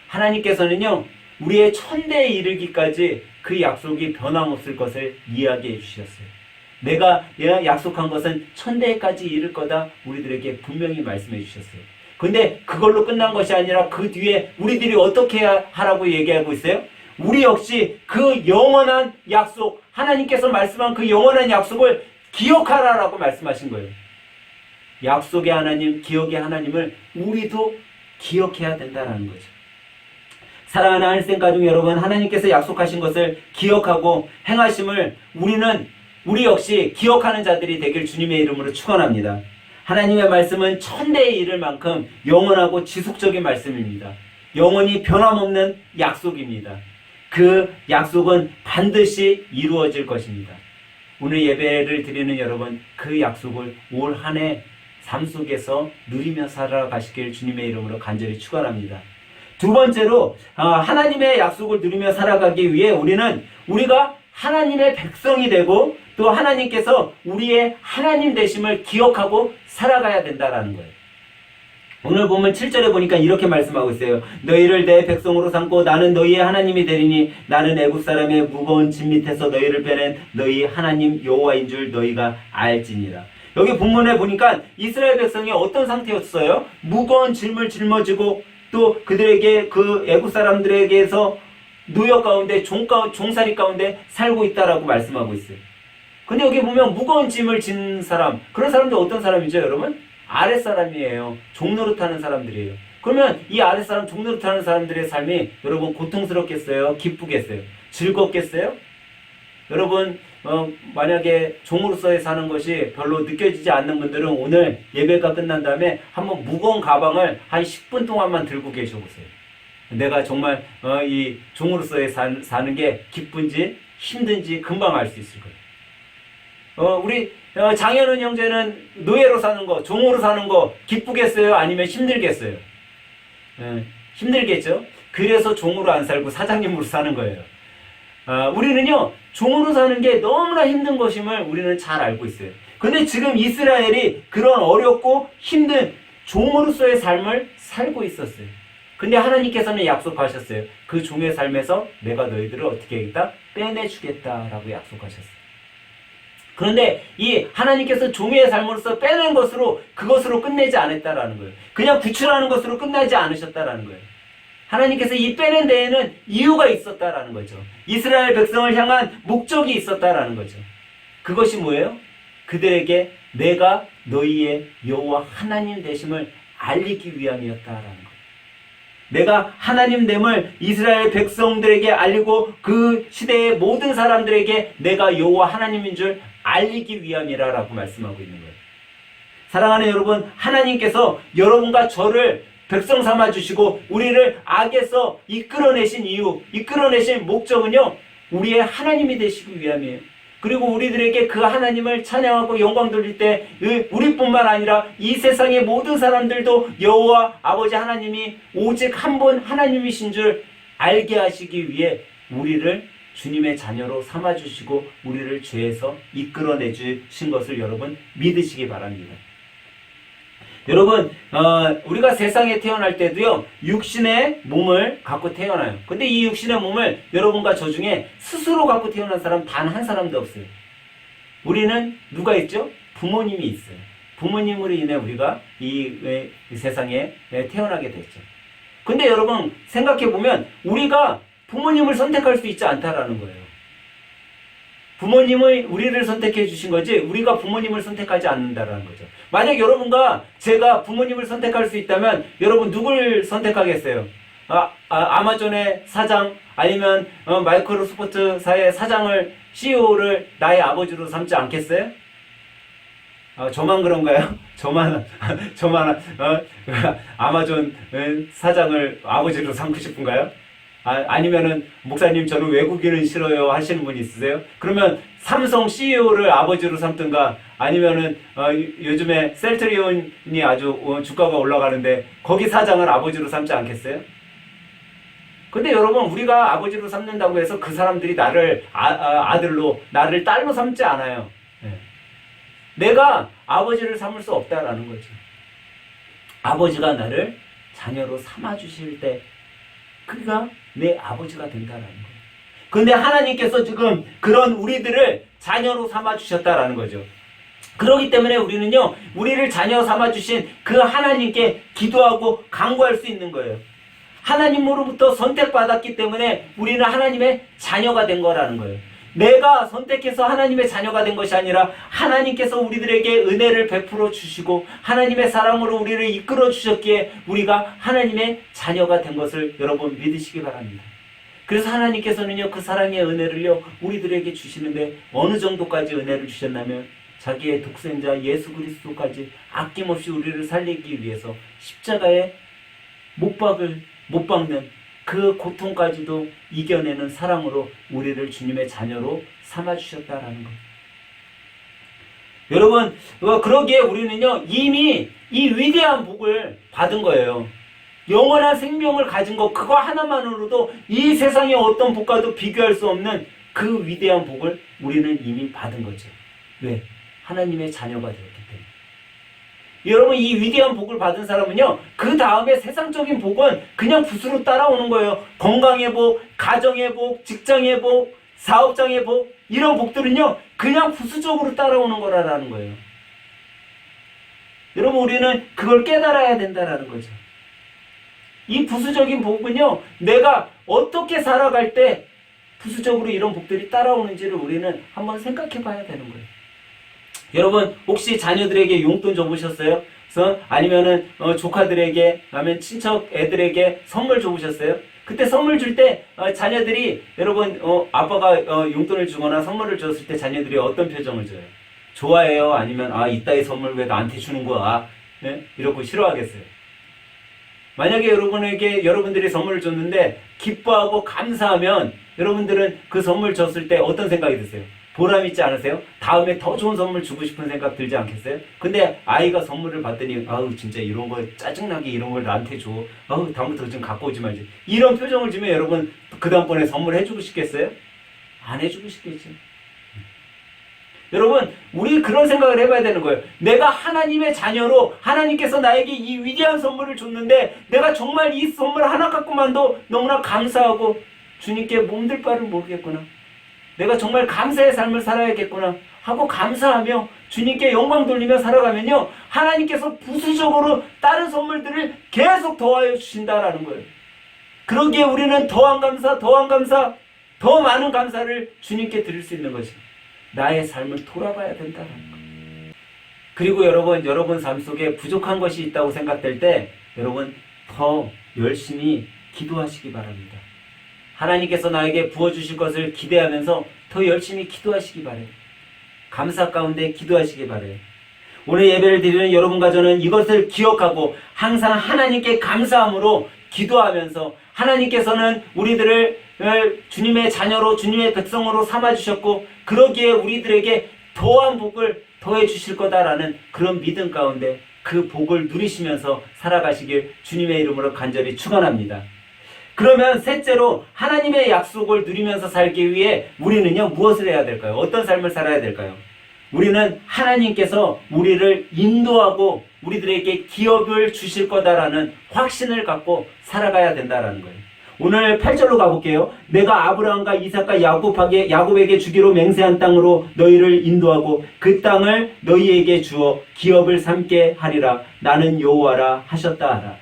하나님께서는요 우리의 천대에 이르기까지 그 약속이 변함없을 것을 이야기해 주셨어요. 내가 약속한 것은 천대까지 이를 거다 우리들에게 분명히 말씀해 주셨어요. 근데 그걸로 끝난 것이 아니라 그 뒤에 우리들이 어떻게 하라고 얘기하고 있어요? 우리 역시 그 영원한 약속, 하나님께서 말씀한 그 영원한 약속을 기억하라라고 말씀하신 거예요. 약속의 하나님, 기억의 하나님을 우리도 기억해야 된다는 거죠. 사랑하는 하늘생 가족 여러분, 하나님께서 약속하신 것을 기억하고 행하심을 우리 역시 기억하는 자들이 되길 주님의 이름으로 축원합니다. 하나님의 말씀은 천대에 이를 만큼 영원하고 지속적인 말씀입니다. 영원히 변함없는 약속입니다. 그 약속은 반드시 이루어질 것입니다. 오늘 예배를 드리는 여러분, 그 약속을 올 한 해 삶 속에서 누리며 살아가시길 주님의 이름으로 간절히 축원합니다. 두 번째로 하나님의 약속을 누리며 살아가기 위해 우리가 하나님의 백성이 되고 또 하나님께서 우리의 하나님 되심을 기억하고 살아가야 된다라는 거예요. 오늘 보면 7절에 보니까 이렇게 말씀하고 있어요. 너희를 내 백성으로 삼고 나는 너희의 하나님이 되리니 나는 애굽 사람의 무거운 짐 밑에서 너희를 빼낸 너희 하나님 여호와인 줄 너희가 알지니라. 여기 본문에 보니까 이스라엘 백성이 어떤 상태였어요? 무거운 짐을 짊어지고 또 그들에게 그 애굽 사람들에게서 노역 가운데 종살이 가운데 살고 있다라고 말씀하고 있어요. 근데 여기 보면 무거운 짐을 진 사람, 그런 사람들 어떤 사람이죠, 여러분? 아랫사람이에요. 종노릇하는 사람들이에요. 그러면 이 아랫사람, 종노릇하는 사람들의 삶이 여러분 고통스럽겠어요? 기쁘겠어요? 즐겁겠어요? 여러분 만약에 종으로서의 사는 것이 별로 느껴지지 않는 분들은 오늘 예배가 끝난 다음에 한번 무거운 가방을 한 10분 동안만 들고 계셔보세요. 내가 정말 이 종으로서의 사는 게 기쁜지 힘든지 금방 알 수 있을 거예요. 우리 장현은 형제는 노예로 사는 거, 종으로 사는 거 기쁘겠어요? 아니면 힘들겠어요? 힘들겠죠? 그래서 종으로 안 살고 사장님으로 사는 거예요. 우리는요, 종으로 사는 게 너무나 힘든 것임을 우리는 잘 알고 있어요. 근데 지금 이스라엘이 그런 어렵고 힘든 종으로서의 삶을 살고 있었어요. 근데 하나님께서는 약속하셨어요. 그 종의 삶에서 내가 너희들을 어떻게 하겠다? 빼내주겠다라고 약속하셨어요. 그런데 이 하나님께서 종의 삶으로서 빼낸 것으로 그것으로 끝내지 않았다라는 거예요. 그냥 구출하는 것으로 끝나지 않으셨다라는 거예요. 하나님께서 이 빼낸 데에는 이유가 있었다라는 거죠. 이스라엘 백성을 향한 목적이 있었다라는 거죠. 그것이 뭐예요? 그들에게 내가 너희의 여호와 하나님 되심을 알리기 위함이었다라는 거예요. 내가 하나님됨을 이스라엘 백성들에게 알리고 그 시대의 모든 사람들에게 내가 여호와 하나님인 줄 알리기 위함이라고 말씀하고 있는 거예요. 사랑하는 여러분, 하나님께서 여러분과 저를 백성 삼아 주시고 우리를 악에서 이끌어내신 이유, 이끌어내신 목적은요, 우리의 하나님이 되시기 위함이에요. 그리고 우리들에게 그 하나님을 찬양하고 영광 돌릴 때 우리뿐만 아니라 이 세상의 모든 사람들도 여호와 아버지 하나님이 오직 한 분 하나님이신 줄 알게 하시기 위해 우리를 주님의 자녀로 삼아주시고 우리를 죄에서 이끌어내 주신 것을 여러분 믿으시기 바랍니다. 여러분 우리가 세상에 태어날 때도요, 육신의 몸을 갖고 태어나요. 근데 이 육신의 몸을 여러분과 저 중에 스스로 갖고 태어난 사람 단 한 사람도 없어요. 우리는 누가 있죠? 부모님이 있어요. 부모님으로 인해 우리가 이 세상에 태어나게 됐죠. 근데 여러분 생각해보면 우리가 부모님을 선택할 수 있지 않다라는 거예요. 부모님이 우리를 선택해 주신 거지 우리가 부모님을 선택하지 않는다라는 거죠. 만약 여러분과 제가 부모님을 선택할 수 있다면 여러분 누굴 선택하겠어요? 아마존의 사장 아니면 마이크로소프트사의 사장을 CEO를 나의 아버지로 삼지 않겠어요? 저만 그런가요? 저만 아마존 사장을 아버지로 삼고 싶은가요? 아니면은 목사님 저는 외국인은 싫어요 하시는 분 있으세요? 그러면 삼성 CEO를 아버지로 삼든가 아니면은 요즘에 셀트리온이 아주 주가가 올라가는데 거기 사장을 아버지로 삼지 않겠어요? 근데 여러분 우리가 아버지로 삼는다고 해서 그 사람들이 나를 아들로 나를 딸로 삼지 않아요. 내가 아버지를 삼을 수 없다라는 거죠. 아버지가 나를 자녀로 삼아주실 때 그가 내 아버지가 된다라는 거예요. 근데 하나님께서 지금 그런 우리들을 자녀로 삼아주셨다라는 거죠. 그렇기 때문에 우리는요, 우리를 자녀 삼아주신 그 하나님께 기도하고 간구할 수 있는 거예요. 하나님으로부터 선택받았기 때문에 우리는 하나님의 자녀가 된 거라는 거예요. 내가 선택해서 하나님의 자녀가 된 것이 아니라 하나님께서 우리들에게 은혜를 베풀어 주시고 하나님의 사랑으로 우리를 이끌어 주셨기에 우리가 하나님의 자녀가 된 것을 여러분 믿으시기 바랍니다. 그래서 하나님께서는요, 그 사랑의 은혜를요 우리들에게 주시는데 어느 정도까지 은혜를 주셨냐면 자기의 독생자 예수 그리스도까지 아낌없이 우리를 살리기 위해서 십자가에 못 박는 그 고통까지도 이겨내는 사랑으로 우리를 주님의 자녀로 삼아주셨다라는 것. 여러분, 그러기에 우리는요, 이미 이 위대한 복을 받은 거예요. 영원한 생명을 가진 것, 그거 하나만으로도 이 세상의 어떤 복과도 비교할 수 없는 그 위대한 복을 우리는 이미 받은 거죠. 왜? 하나님의 자녀가 되었기 때문에. 여러분, 이 위대한 복을 받은 사람은요, 그 다음에 세상적인 복은 그냥 붓으로 따라오는 거예요. 건강의 복, 가정의 복, 직장의 복, 사업장의 복, 이런 복들은요 그냥 부수적으로 따라오는 거라는 거예요. 여러분, 우리는 그걸 깨달아야 된다라는 거죠. 이 부수적인 복은요, 내가 어떻게 살아갈 때 부수적으로 이런 복들이 따라오는지를 우리는 한번 생각해 봐야 되는 거예요. 여러분, 혹시 자녀들에게 용돈 줘보셨어요? 그래서 아니면은 조카들에게, 아니면 친척 애들에게 선물 줘보셨어요? 그때 선물 줄 때 자녀들이, 여러분, 아빠가 용돈을 주거나 선물을 줬을 때 자녀들이 어떤 표정을 줘요? 좋아해요? 아니면 이따위 선물 왜 나한테 주는 거야? 네? 이러고 싫어하겠어요? 만약에 여러분들이 선물을 줬는데 기뻐하고 감사하면 여러분들은 그 선물 줬을 때 어떤 생각이 드세요? 보람 있지 않으세요? 다음에 더 좋은 선물 주고 싶은 생각 들지 않겠어요? 근데 아이가 선물을 받더니 진짜 이런 거 짜증나게 이런 걸 나한테 줘. 다음부터 좀 갖고 오지 말지. 이런 표정을 주면 여러분 그 다음번에 선물 해주고 싶겠어요? 안 해주고 싶겠죠. 여러분, 우리 그런 생각을 해봐야 되는 거예요. 내가 하나님의 자녀로 하나님께서 나에게 이 위대한 선물을 줬는데 내가 정말 이 선물 하나 갖고만도 너무나 감사하고 주님께 몸둘 바를 모르겠구나. 내가 정말 감사의 삶을 살아야겠구나 하고 감사하며 주님께 영광 돌리며 살아가면요, 하나님께서 부수적으로 다른 선물들을 계속 더하여 주신다라는 거예요. 그러기에 우리는 더한 감사, 더 많은 감사를 주님께 드릴 수 있는 것이 나의 삶을 돌아봐야 된다는 거예요. 그리고 여러분 삶 속에 부족한 것이 있다고 생각될 때 여러분 더 열심히 기도하시기 바랍니다. 하나님께서 나에게 부어주실 것을 기대하면서 더 열심히 기도하시기 바래요. 감사 가운데 기도하시기 바래요. 오늘 예배를 드리는 여러분과 저는 이것을 기억하고 항상 하나님께 감사함으로 기도하면서, 하나님께서는 우리들을 주님의 자녀로, 주님의 백성으로 삼아주셨고 그러기에 우리들에게 더한 복을 더해 주실 거다라는 그런 믿음 가운데 그 복을 누리시면서 살아가시길 주님의 이름으로 간절히 축원합니다. 그러면 셋째로, 하나님의 약속을 누리면서 살기 위해 우리는요 무엇을 해야 될까요? 어떤 삶을 살아야 될까요? 우리는 하나님께서 우리를 인도하고 우리들에게 기업을 주실 거다라는 확신을 갖고 살아가야 된다라는 거예요. 오늘 8절로 가볼게요. 내가 아브라함과 이삭과 야곱에게 주기로 맹세한 땅으로 너희를 인도하고 그 땅을 너희에게 주어 기업을 삼게 하리라. 나는 여호와라 하셨다 하라.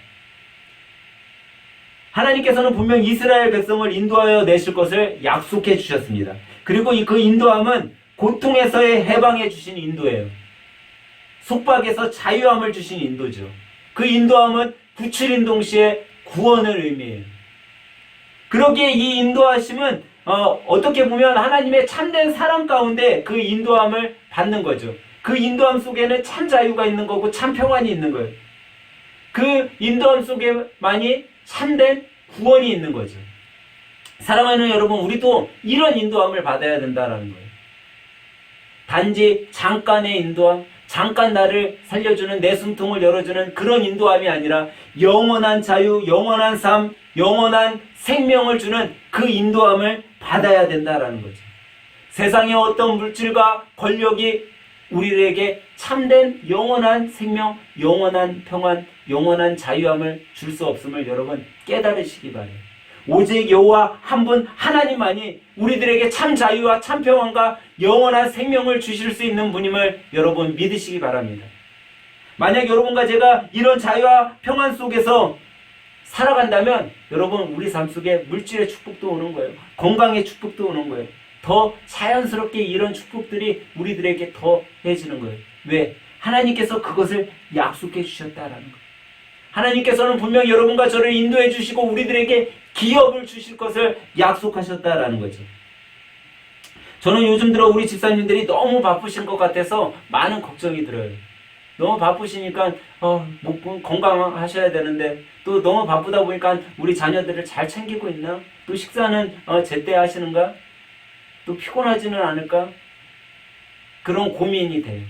하나님께서는 분명 이스라엘 백성을 인도하여 내실 것을 약속해 주셨습니다. 그리고 그 인도함은 고통에서의 해방해 주신 인도예요. 속박에서 자유함을 주신 인도죠. 그 인도함은 구출인 동시에 구원을 의미해요. 그러기에 이 인도하심은 어떻게 보면 하나님의 참된 사랑 가운데 그 인도함을 받는 거죠. 그 인도함 속에는 참 자유가 있는 거고 참 평안이 있는 거예요. 그 인도함 속에만이 참된 구원이 있는 거죠. 사랑하는 여러분, 우리도 이런 인도함을 받아야 된다는 거예요. 단지 잠깐의 인도함, 잠깐 나를 살려주는, 내 숨통을 열어주는 그런 인도함이 아니라 영원한 자유, 영원한 삶, 영원한 생명을 주는 그 인도함을 받아야 된다는 거죠. 세상의 어떤 물질과 권력이 우리에게 참된 영원한 생명, 영원한 평안, 영원한 자유함을 줄 수 없음을 여러분 깨달으시기 바래요. 오직 여호와 한 분 하나님만이 우리들에게 참 자유와 참 평안과 영원한 생명을 주실 수 있는 분임을 여러분 믿으시기 바랍니다. 만약 여러분과 제가 이런 자유와 평안 속에서 살아간다면 여러분 우리 삶 속에 물질의 축복도 오는 거예요. 건강의 축복도 오는 거예요. 더 자연스럽게 이런 축복들이 우리들에게 더해지는 거예요. 왜? 하나님께서 그것을 약속해 주셨다라는 거예요. 하나님께서는 분명히 여러분과 저를 인도해 주시고 우리들에게 기업을 주실 것을 약속하셨다라는 거죠. 저는 요즘 들어 우리 집사님들이 너무 바쁘신 것 같아서 많은 걱정이 들어요. 너무 바쁘시니까 건강하셔야 되는데 또 너무 바쁘다 보니까 우리 자녀들을 잘 챙기고 있나? 또 식사는 제때 하시는가? 또 피곤하지는 않을까? 그런 고민이 돼요.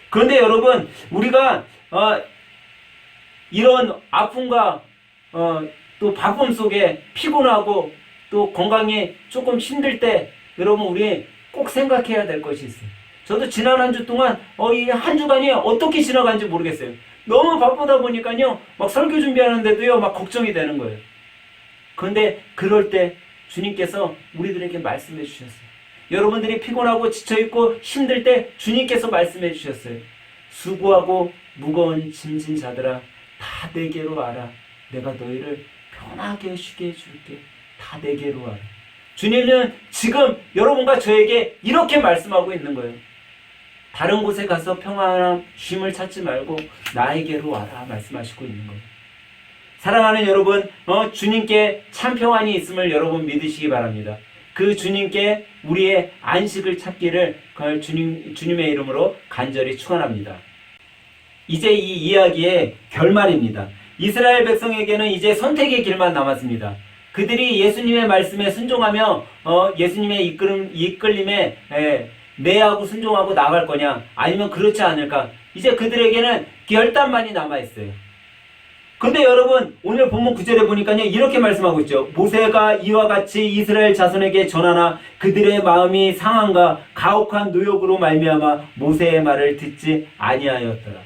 그런데 여러분, 우리가 이런 아픔과 또 바쁨 속에 피곤하고 또 건강이 조금 힘들 때 여러분 우리 꼭 생각해야 될 것이 있어요. 저도 지난 한 주 동안 이 한 주간이 어떻게 지나간지 모르겠어요. 너무 바쁘다 보니까요, 막 설교 준비하는데도요, 막 걱정이 되는 거예요. 그런데 그럴 때 주님께서 우리들에게 말씀해 주셨어요. 여러분들이 피곤하고 지쳐있고 힘들 때 주님께서 말씀해 주셨어요. 수고하고 무거운 짐진 자들아, 다 내게로 와라. 내가 너희를 편하게 쉬게 해줄게. 다 내게로 와라. 주님은 지금 여러분과 저에게 이렇게 말씀하고 있는 거예요. 다른 곳에 가서 평안함, 쉼을 찾지 말고 나에게로 와라 말씀하시고 있는 거예요. 사랑하는 여러분, 주님께 참 평안이 있음을 여러분 믿으시기 바랍니다. 그 주님께 우리의 안식을 찾기를 주님의 이름으로 간절히 축원합니다. 이제 이 이야기의 결말입니다. 이스라엘 백성에게는 이제 선택의 길만 남았습니다. 그들이 예수님의 말씀에 순종하며 예수님의 이끌림에 매하고 순종하고 나갈 거냐, 아니면 그렇지 않을까. 이제 그들에게는 결단만이 남아있어요. 근데 여러분, 오늘 본문 9절에 보니까요, 이렇게 말씀하고 있죠. 모세가 이와 같이 이스라엘 자손에게 전하나 그들의 마음이 상함과 가혹한 노역으로 말미암아 모세의 말을 듣지 아니하였더라.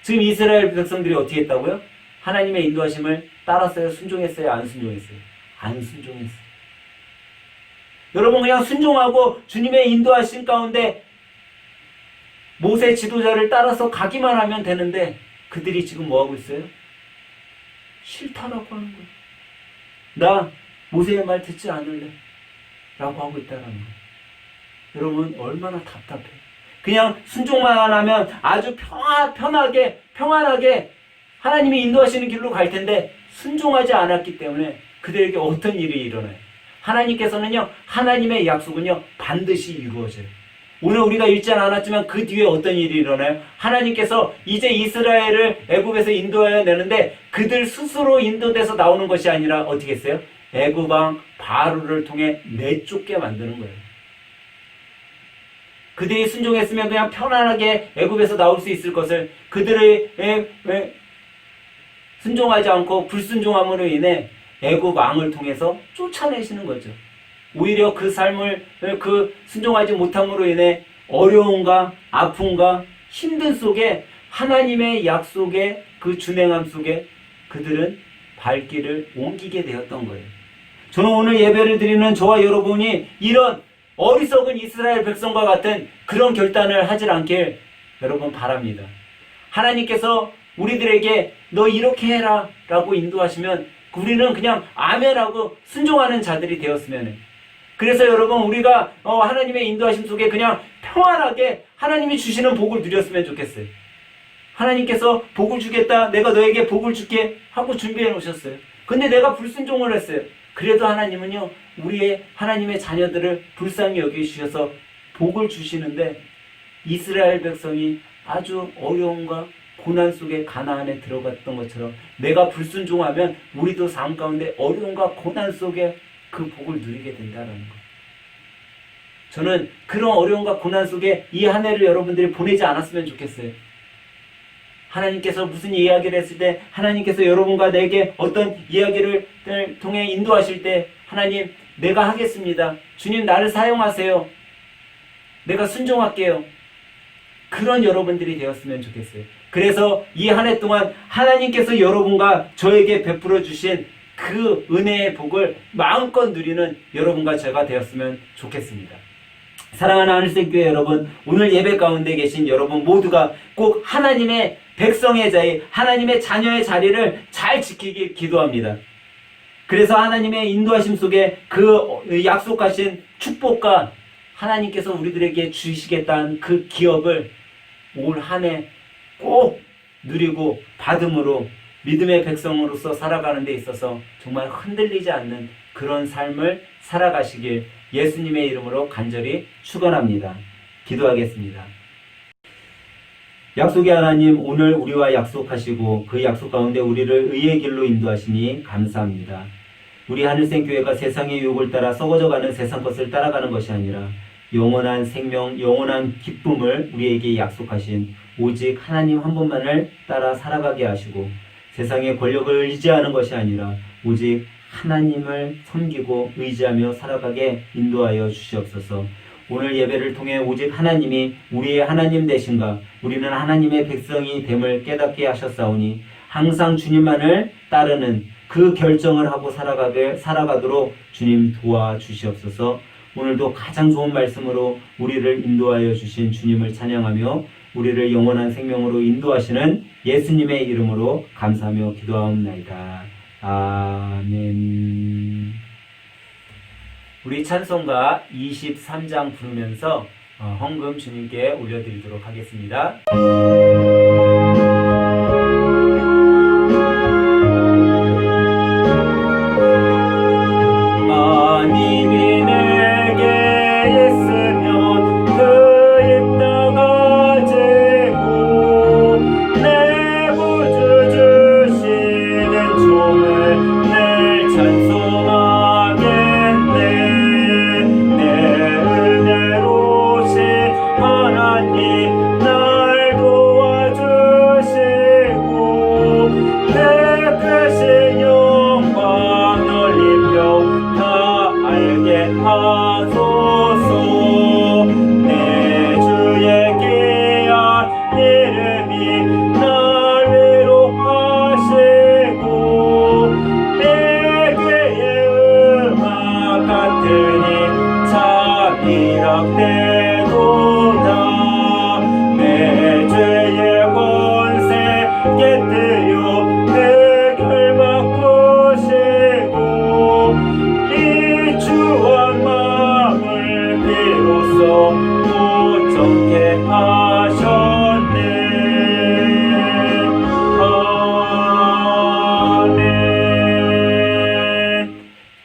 지금 이스라엘 백성들이 어떻게 했다고요? 하나님의 인도하심을 따랐어요? 순종했어요? 안 순종했어요? 안 순종했어요. 여러분, 그냥 순종하고 주님의 인도하심 가운데 모세 지도자를 따라서 가기만 하면 되는데, 그들이 지금 뭐 하고 있어요? 싫다라고 하는 거예요. 나 모세의 말 듣지 않을래 라고 하고 있다는 거예요. 여러분, 얼마나 답답해요. 그냥 순종만 하면 아주 평안하게 하나님이 인도하시는 길로 갈 텐데, 순종하지 않았기 때문에 그들에게 어떤 일이 일어나요? 하나님께서는요, 하나님의 약속은요, 반드시 이루어져요. 오늘 우리가 읽지 않았지만 그 뒤에 어떤 일이 일어나요? 하나님께서 이제 이스라엘을 애굽에서 인도하여 내는데, 그들 스스로 인도돼서 나오는 것이 아니라 어떻게 했어요? 애굽 왕 바로를 통해 내쫓게 만드는 거예요. 그들이 순종했으면 그냥 편안하게 애굽에서 나올 수 있을 것을, 그들의 순종하지 않고 불순종함으로 인해 애굽 왕을 통해서 쫓아내시는 거죠. 오히려 그 삶을, 그 순종하지 못함으로 인해 어려움과 아픔과 힘든 속에, 하나님의 약속의 그 준행함 속에 그들은 발길을 옮기게 되었던 거예요. 저는 오늘 예배를 드리는 저와 여러분이 이런 어리석은 이스라엘 백성과 같은 그런 결단을 하질 않길 여러분 바랍니다. 하나님께서 우리들에게 너 이렇게 해라 라고 인도하시면 우리는 그냥 아멘하고 순종하는 자들이 되었으면 해요. 그래서 여러분, 우리가 하나님의 인도하심 속에 그냥 평안하게 하나님이 주시는 복을 누렸으면 좋겠어요. 하나님께서 복을 주겠다, 내가 너에게 복을 줄게 하고 준비해 놓으셨어요. 근데 내가 불순종을 했어요. 그래도 하나님은요, 우리의 하나님의 자녀들을 불쌍히 여기주셔서 복을 주시는데, 이스라엘 백성이 아주 어려움과 고난 속에 가나안에 들어갔던 것처럼 내가 불순종하면 우리도 삶 가운데 어려움과 고난 속에 그 복을 누리게 된다는 것. 저는 그런 어려움과 고난 속에 이 한 해를 여러분들이 보내지 않았으면 좋겠어요. 하나님께서 무슨 이야기를 했을 때, 하나님께서 여러분과 내게 어떤 이야기를 통해 인도하실 때, 하나님, 내가 하겠습니다. 주님, 나를 사용하세요. 내가 순종할게요. 그런 여러분들이 되었으면 좋겠어요. 그래서 이 한 해 동안 하나님께서 여러분과 저에게 베풀어 주신 그 은혜의 복을 마음껏 누리는 여러분과 제가 되었으면 좋겠습니다. 사랑하는 하늘샘교회 여러분, 오늘 예배 가운데 계신 여러분 모두가 꼭 하나님의 백성의 자리, 하나님의 자녀의 자리를 잘 지키길 기도합니다. 그래서 하나님의 인도하심 속에 그 약속하신 축복과 하나님께서 우리들에게 주시겠다는 그 기업을 올 한 해 꼭 누리고 받음으로 믿음의 백성으로서 살아가는 데 있어서 정말 흔들리지 않는 그런 삶을 살아가시길 예수님의 이름으로 간절히 축원합니다. 기도하겠습니다. 약속의 하나님, 오늘 우리와 약속하시고 그 약속 가운데 우리를 의의 길로 인도하시니 감사합니다. 우리 하늘샘교회가 세상의 유혹을 따라 썩어져가는 세상 것을 따라가는 것이 아니라 영원한 생명, 영원한 기쁨을 우리에게 약속하신 오직 하나님 한 분만을 따라 살아가게 하시고, 세상의 권력을 의지하는 것이 아니라 오직 하나님을 섬기고 의지하며 살아가게 인도하여 주시옵소서. 오늘 예배를 통해 오직 하나님이 우리의 하나님 되신가, 우리는 하나님의 백성이 됨을 깨닫게 하셨사오니 항상 주님만을 따르는 그 결정을 하고 살아가도록 주님 도와주시옵소서. 오늘도 가장 좋은 말씀으로 우리를 인도하여 주신 주님을 찬양하며 우리를 영원한 생명으로 인도하시는 예수님의 이름으로 감사하며 기도하옵나이다. 아멘. 우리 찬송가 23장 부르면서 헌금 주님께 올려드리도록 하겠습니다.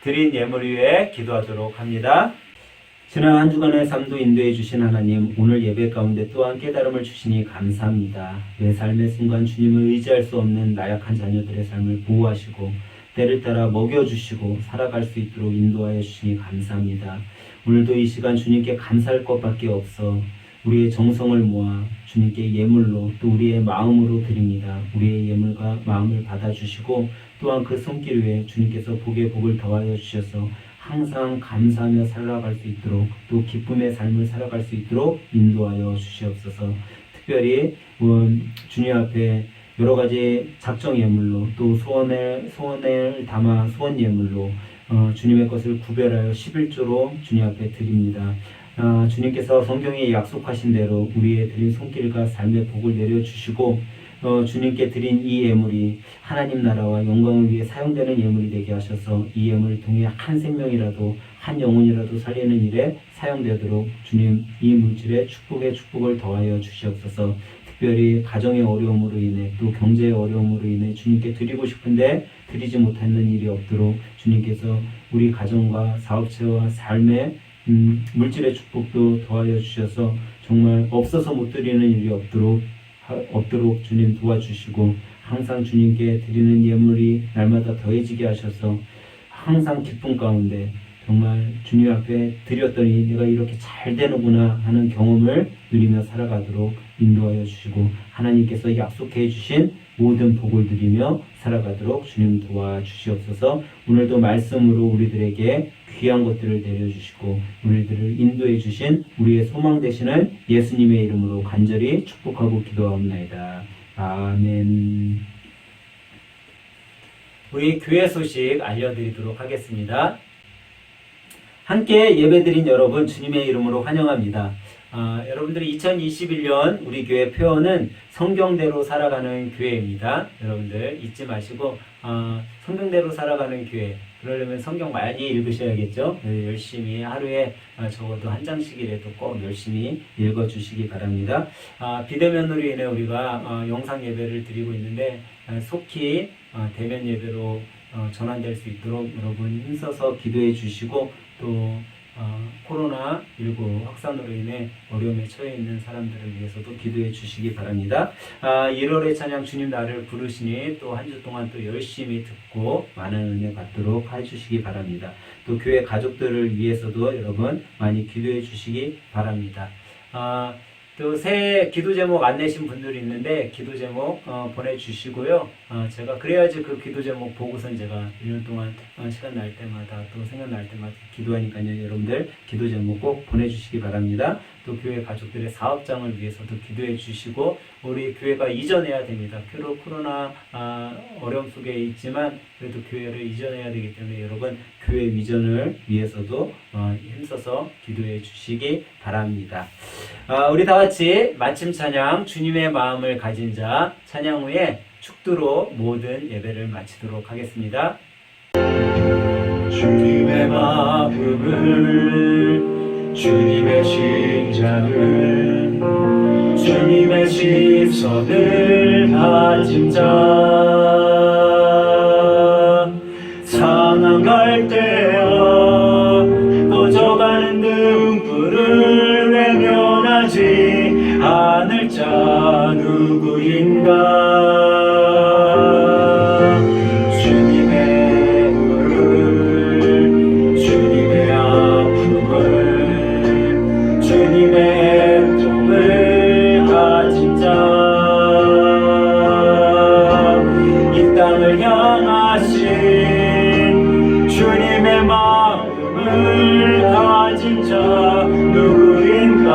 드린 예물 위에 기도하도록 합니다. 지난 한 주간의 삶도 인도해 주신 하나님, 오늘 예배 가운데 또한 깨달음을 주시니 감사합니다. 내 삶의 순간 주님을 의지할 수 없는 나약한 자녀들의 삶을 보호하시고 때를 따라 먹여주시고 살아갈 수 있도록 인도하여 주시니 감사합니다. 오늘도 이 시간 주님께 감사할 것밖에 없어 우리의 정성을 모아 주님께 예물로 또 우리의 마음으로 드립니다. 우리의 예물과 마음을 받아주시고 또한 그 손길 위에 주님께서 복에 복을 더하여 주셔서 항상 감사하며 살아갈 수 있도록 또 기쁨의 삶을 살아갈 수 있도록 인도하여 주시옵소서. 특별히 주님 앞에 여러 가지 작정 예물로 또 소원을 담아 소원 예물로 주님의 것을 구별하여 11조로 주님 앞에 드립니다. 주님께서 성경에 약속하신 대로 우리의 드린 손길과 삶의 복을 내려주시고 주님께 드린 이 예물이 하나님 나라와 영광을 위해 사용되는 예물이 되게 하셔서 이 예물을 통해 한 생명이라도 한 영혼이라도 살리는 일에 사용되도록 주님 이 물질에 축복의 축복을 더하여 주시옵소서. 특별히 가정의 어려움으로 인해 또 경제의 어려움으로 인해 주님께 드리고 싶은데 드리지 못하는 일이 없도록 주님께서 우리 가정과 사업체와 삶에 물질의 축복도 더하여 주셔서 정말 없어서 못 드리는 일이 없도록 주님 도와주시고 항상 주님께 드리는 예물이 날마다 더해지게 하셔서 항상 기쁨 가운데 정말 주님 앞에 드렸더니 내가 이렇게 잘 되는구나 하는 경험을 누리며 살아가도록 인도하여 주시고 하나님께서 약속해 주신 모든 복을 누리며 살아가도록 주님 도와주시옵소서. 오늘도 말씀으로 우리들에게 귀한 것들을 내려주시고 우리들을 인도해 주신 우리의 소망 되시는 예수님의 이름으로 간절히 축복하고 기도하옵나이다. 아멘. 우리 교회 소식 알려드리도록 하겠습니다. 함께 예배드린 여러분 주님의 이름으로 환영합니다. 여러분들이 2021년 우리 교회 표어는 성경대로 살아가는 교회입니다. 여러분들 잊지 마시고 성경대로 살아가는 교회, 그러려면 성경 많이 읽으셔야겠죠. 열심히 하루에 적어도 한 장씩이라도 꼭 열심히 읽어주시기 바랍니다. 비대면으로 인해 우리가 영상 예배를 드리고 있는데 속히 대면 예배로 전환될 수 있도록 여러분 힘써서 기도해 주시고 또 코로나19 확산으로 인해 어려움에 처해 있는 사람들을 위해서도 기도해 주시기 바랍니다. 1월의 찬양 주님 나를 부르시니 또 한 주 동안 또 열심히 듣고 많은 은혜 받도록 해주시기 바랍니다. 또 교회 가족들을 위해서도 여러분 많이 기도해 주시기 바랍니다. 또 새 기도 제목 안 내신 분들이 있는데 기도 제목 보내주시고요. 제가 그래야지 그 기도 제목 보고선 제가 1년 동안 시간 날 때마다 또 생각날 때마다 기도하니까요. 여러분들 기도 제목 꼭 보내주시기 바랍니다. 또 교회 가족들의 사업장을 위해서도 기도해 주시고 우리 교회가 이전해야 됩니다. 코로나 어려움 속에 있지만 그래도 교회를 이전해야 되기 때문에 여러분 교회 이전을 위해서도 힘써서 기도해 주시기 바랍니다. 우리 다 같이 마침 찬양 주님의 마음을 가진 자 찬양 후에 축도로 모든 예배를 마치도록 하겠습니다. 주님의 마음을 주님의 심장을 주님의 시선을 가진 자 상한 갈대야 꺼져가는 등불을 외면하지 않을 자 누구인가 주님의 물을 주님의 아픔을 주님의 애통을 가진 자 이 땅을 향하신 주님의 마음을 가진 자 누구인가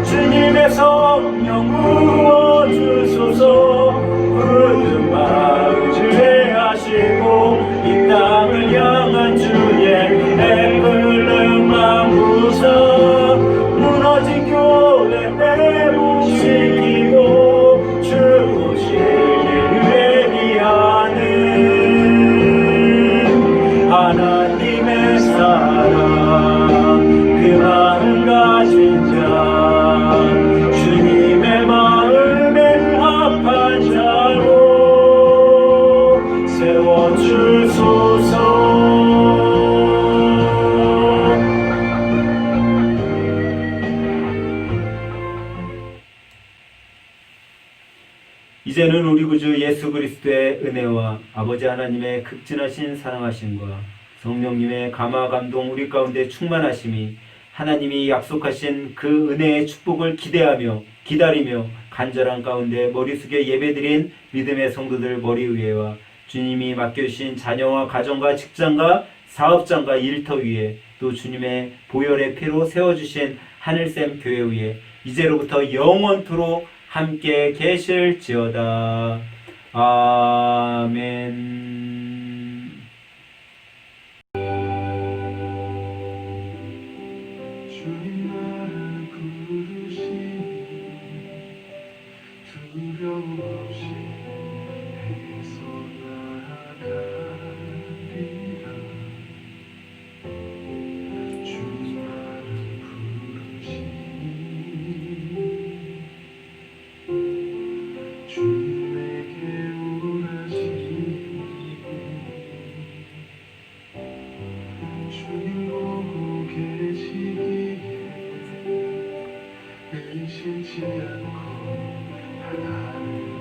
주님의 성령 부어주소서 굳은 마음을 하시고 이 땅을 향한 주의 애끓는 부서 무너진 교회 회복시키고 주오실 일을 위하는 하나님의 사랑 그 마음 가진 자 주님의 마음에 합한 자로 세워주소서. 이제는 우리 구주 예수 그리스도의 은혜와 아버지 하나님의 극진하신 사랑하심과 성령님의 감화 감동 우리 가운데 충만하심이 하나님이 약속하신 그 은혜의 축복을 기대하며 기다리며 간절한 가운데 머리 숙여 예배드린 믿음의 성도들 머리 위에와 주님이 맡겨주신 자녀와 가정과 직장과 사업장과 일터 위에 또 주님의 보혈의 피로 세워주신 하늘샘 교회 위에 이제로부터 영원토록 함께 계실지어다. 아멘. 주님 나를 부르시니 두려움 없이 해서 나아가리라. 주님 나를 부르시니 주님에게 오라시니 주님 보고 계시기에 의심치 않고 나를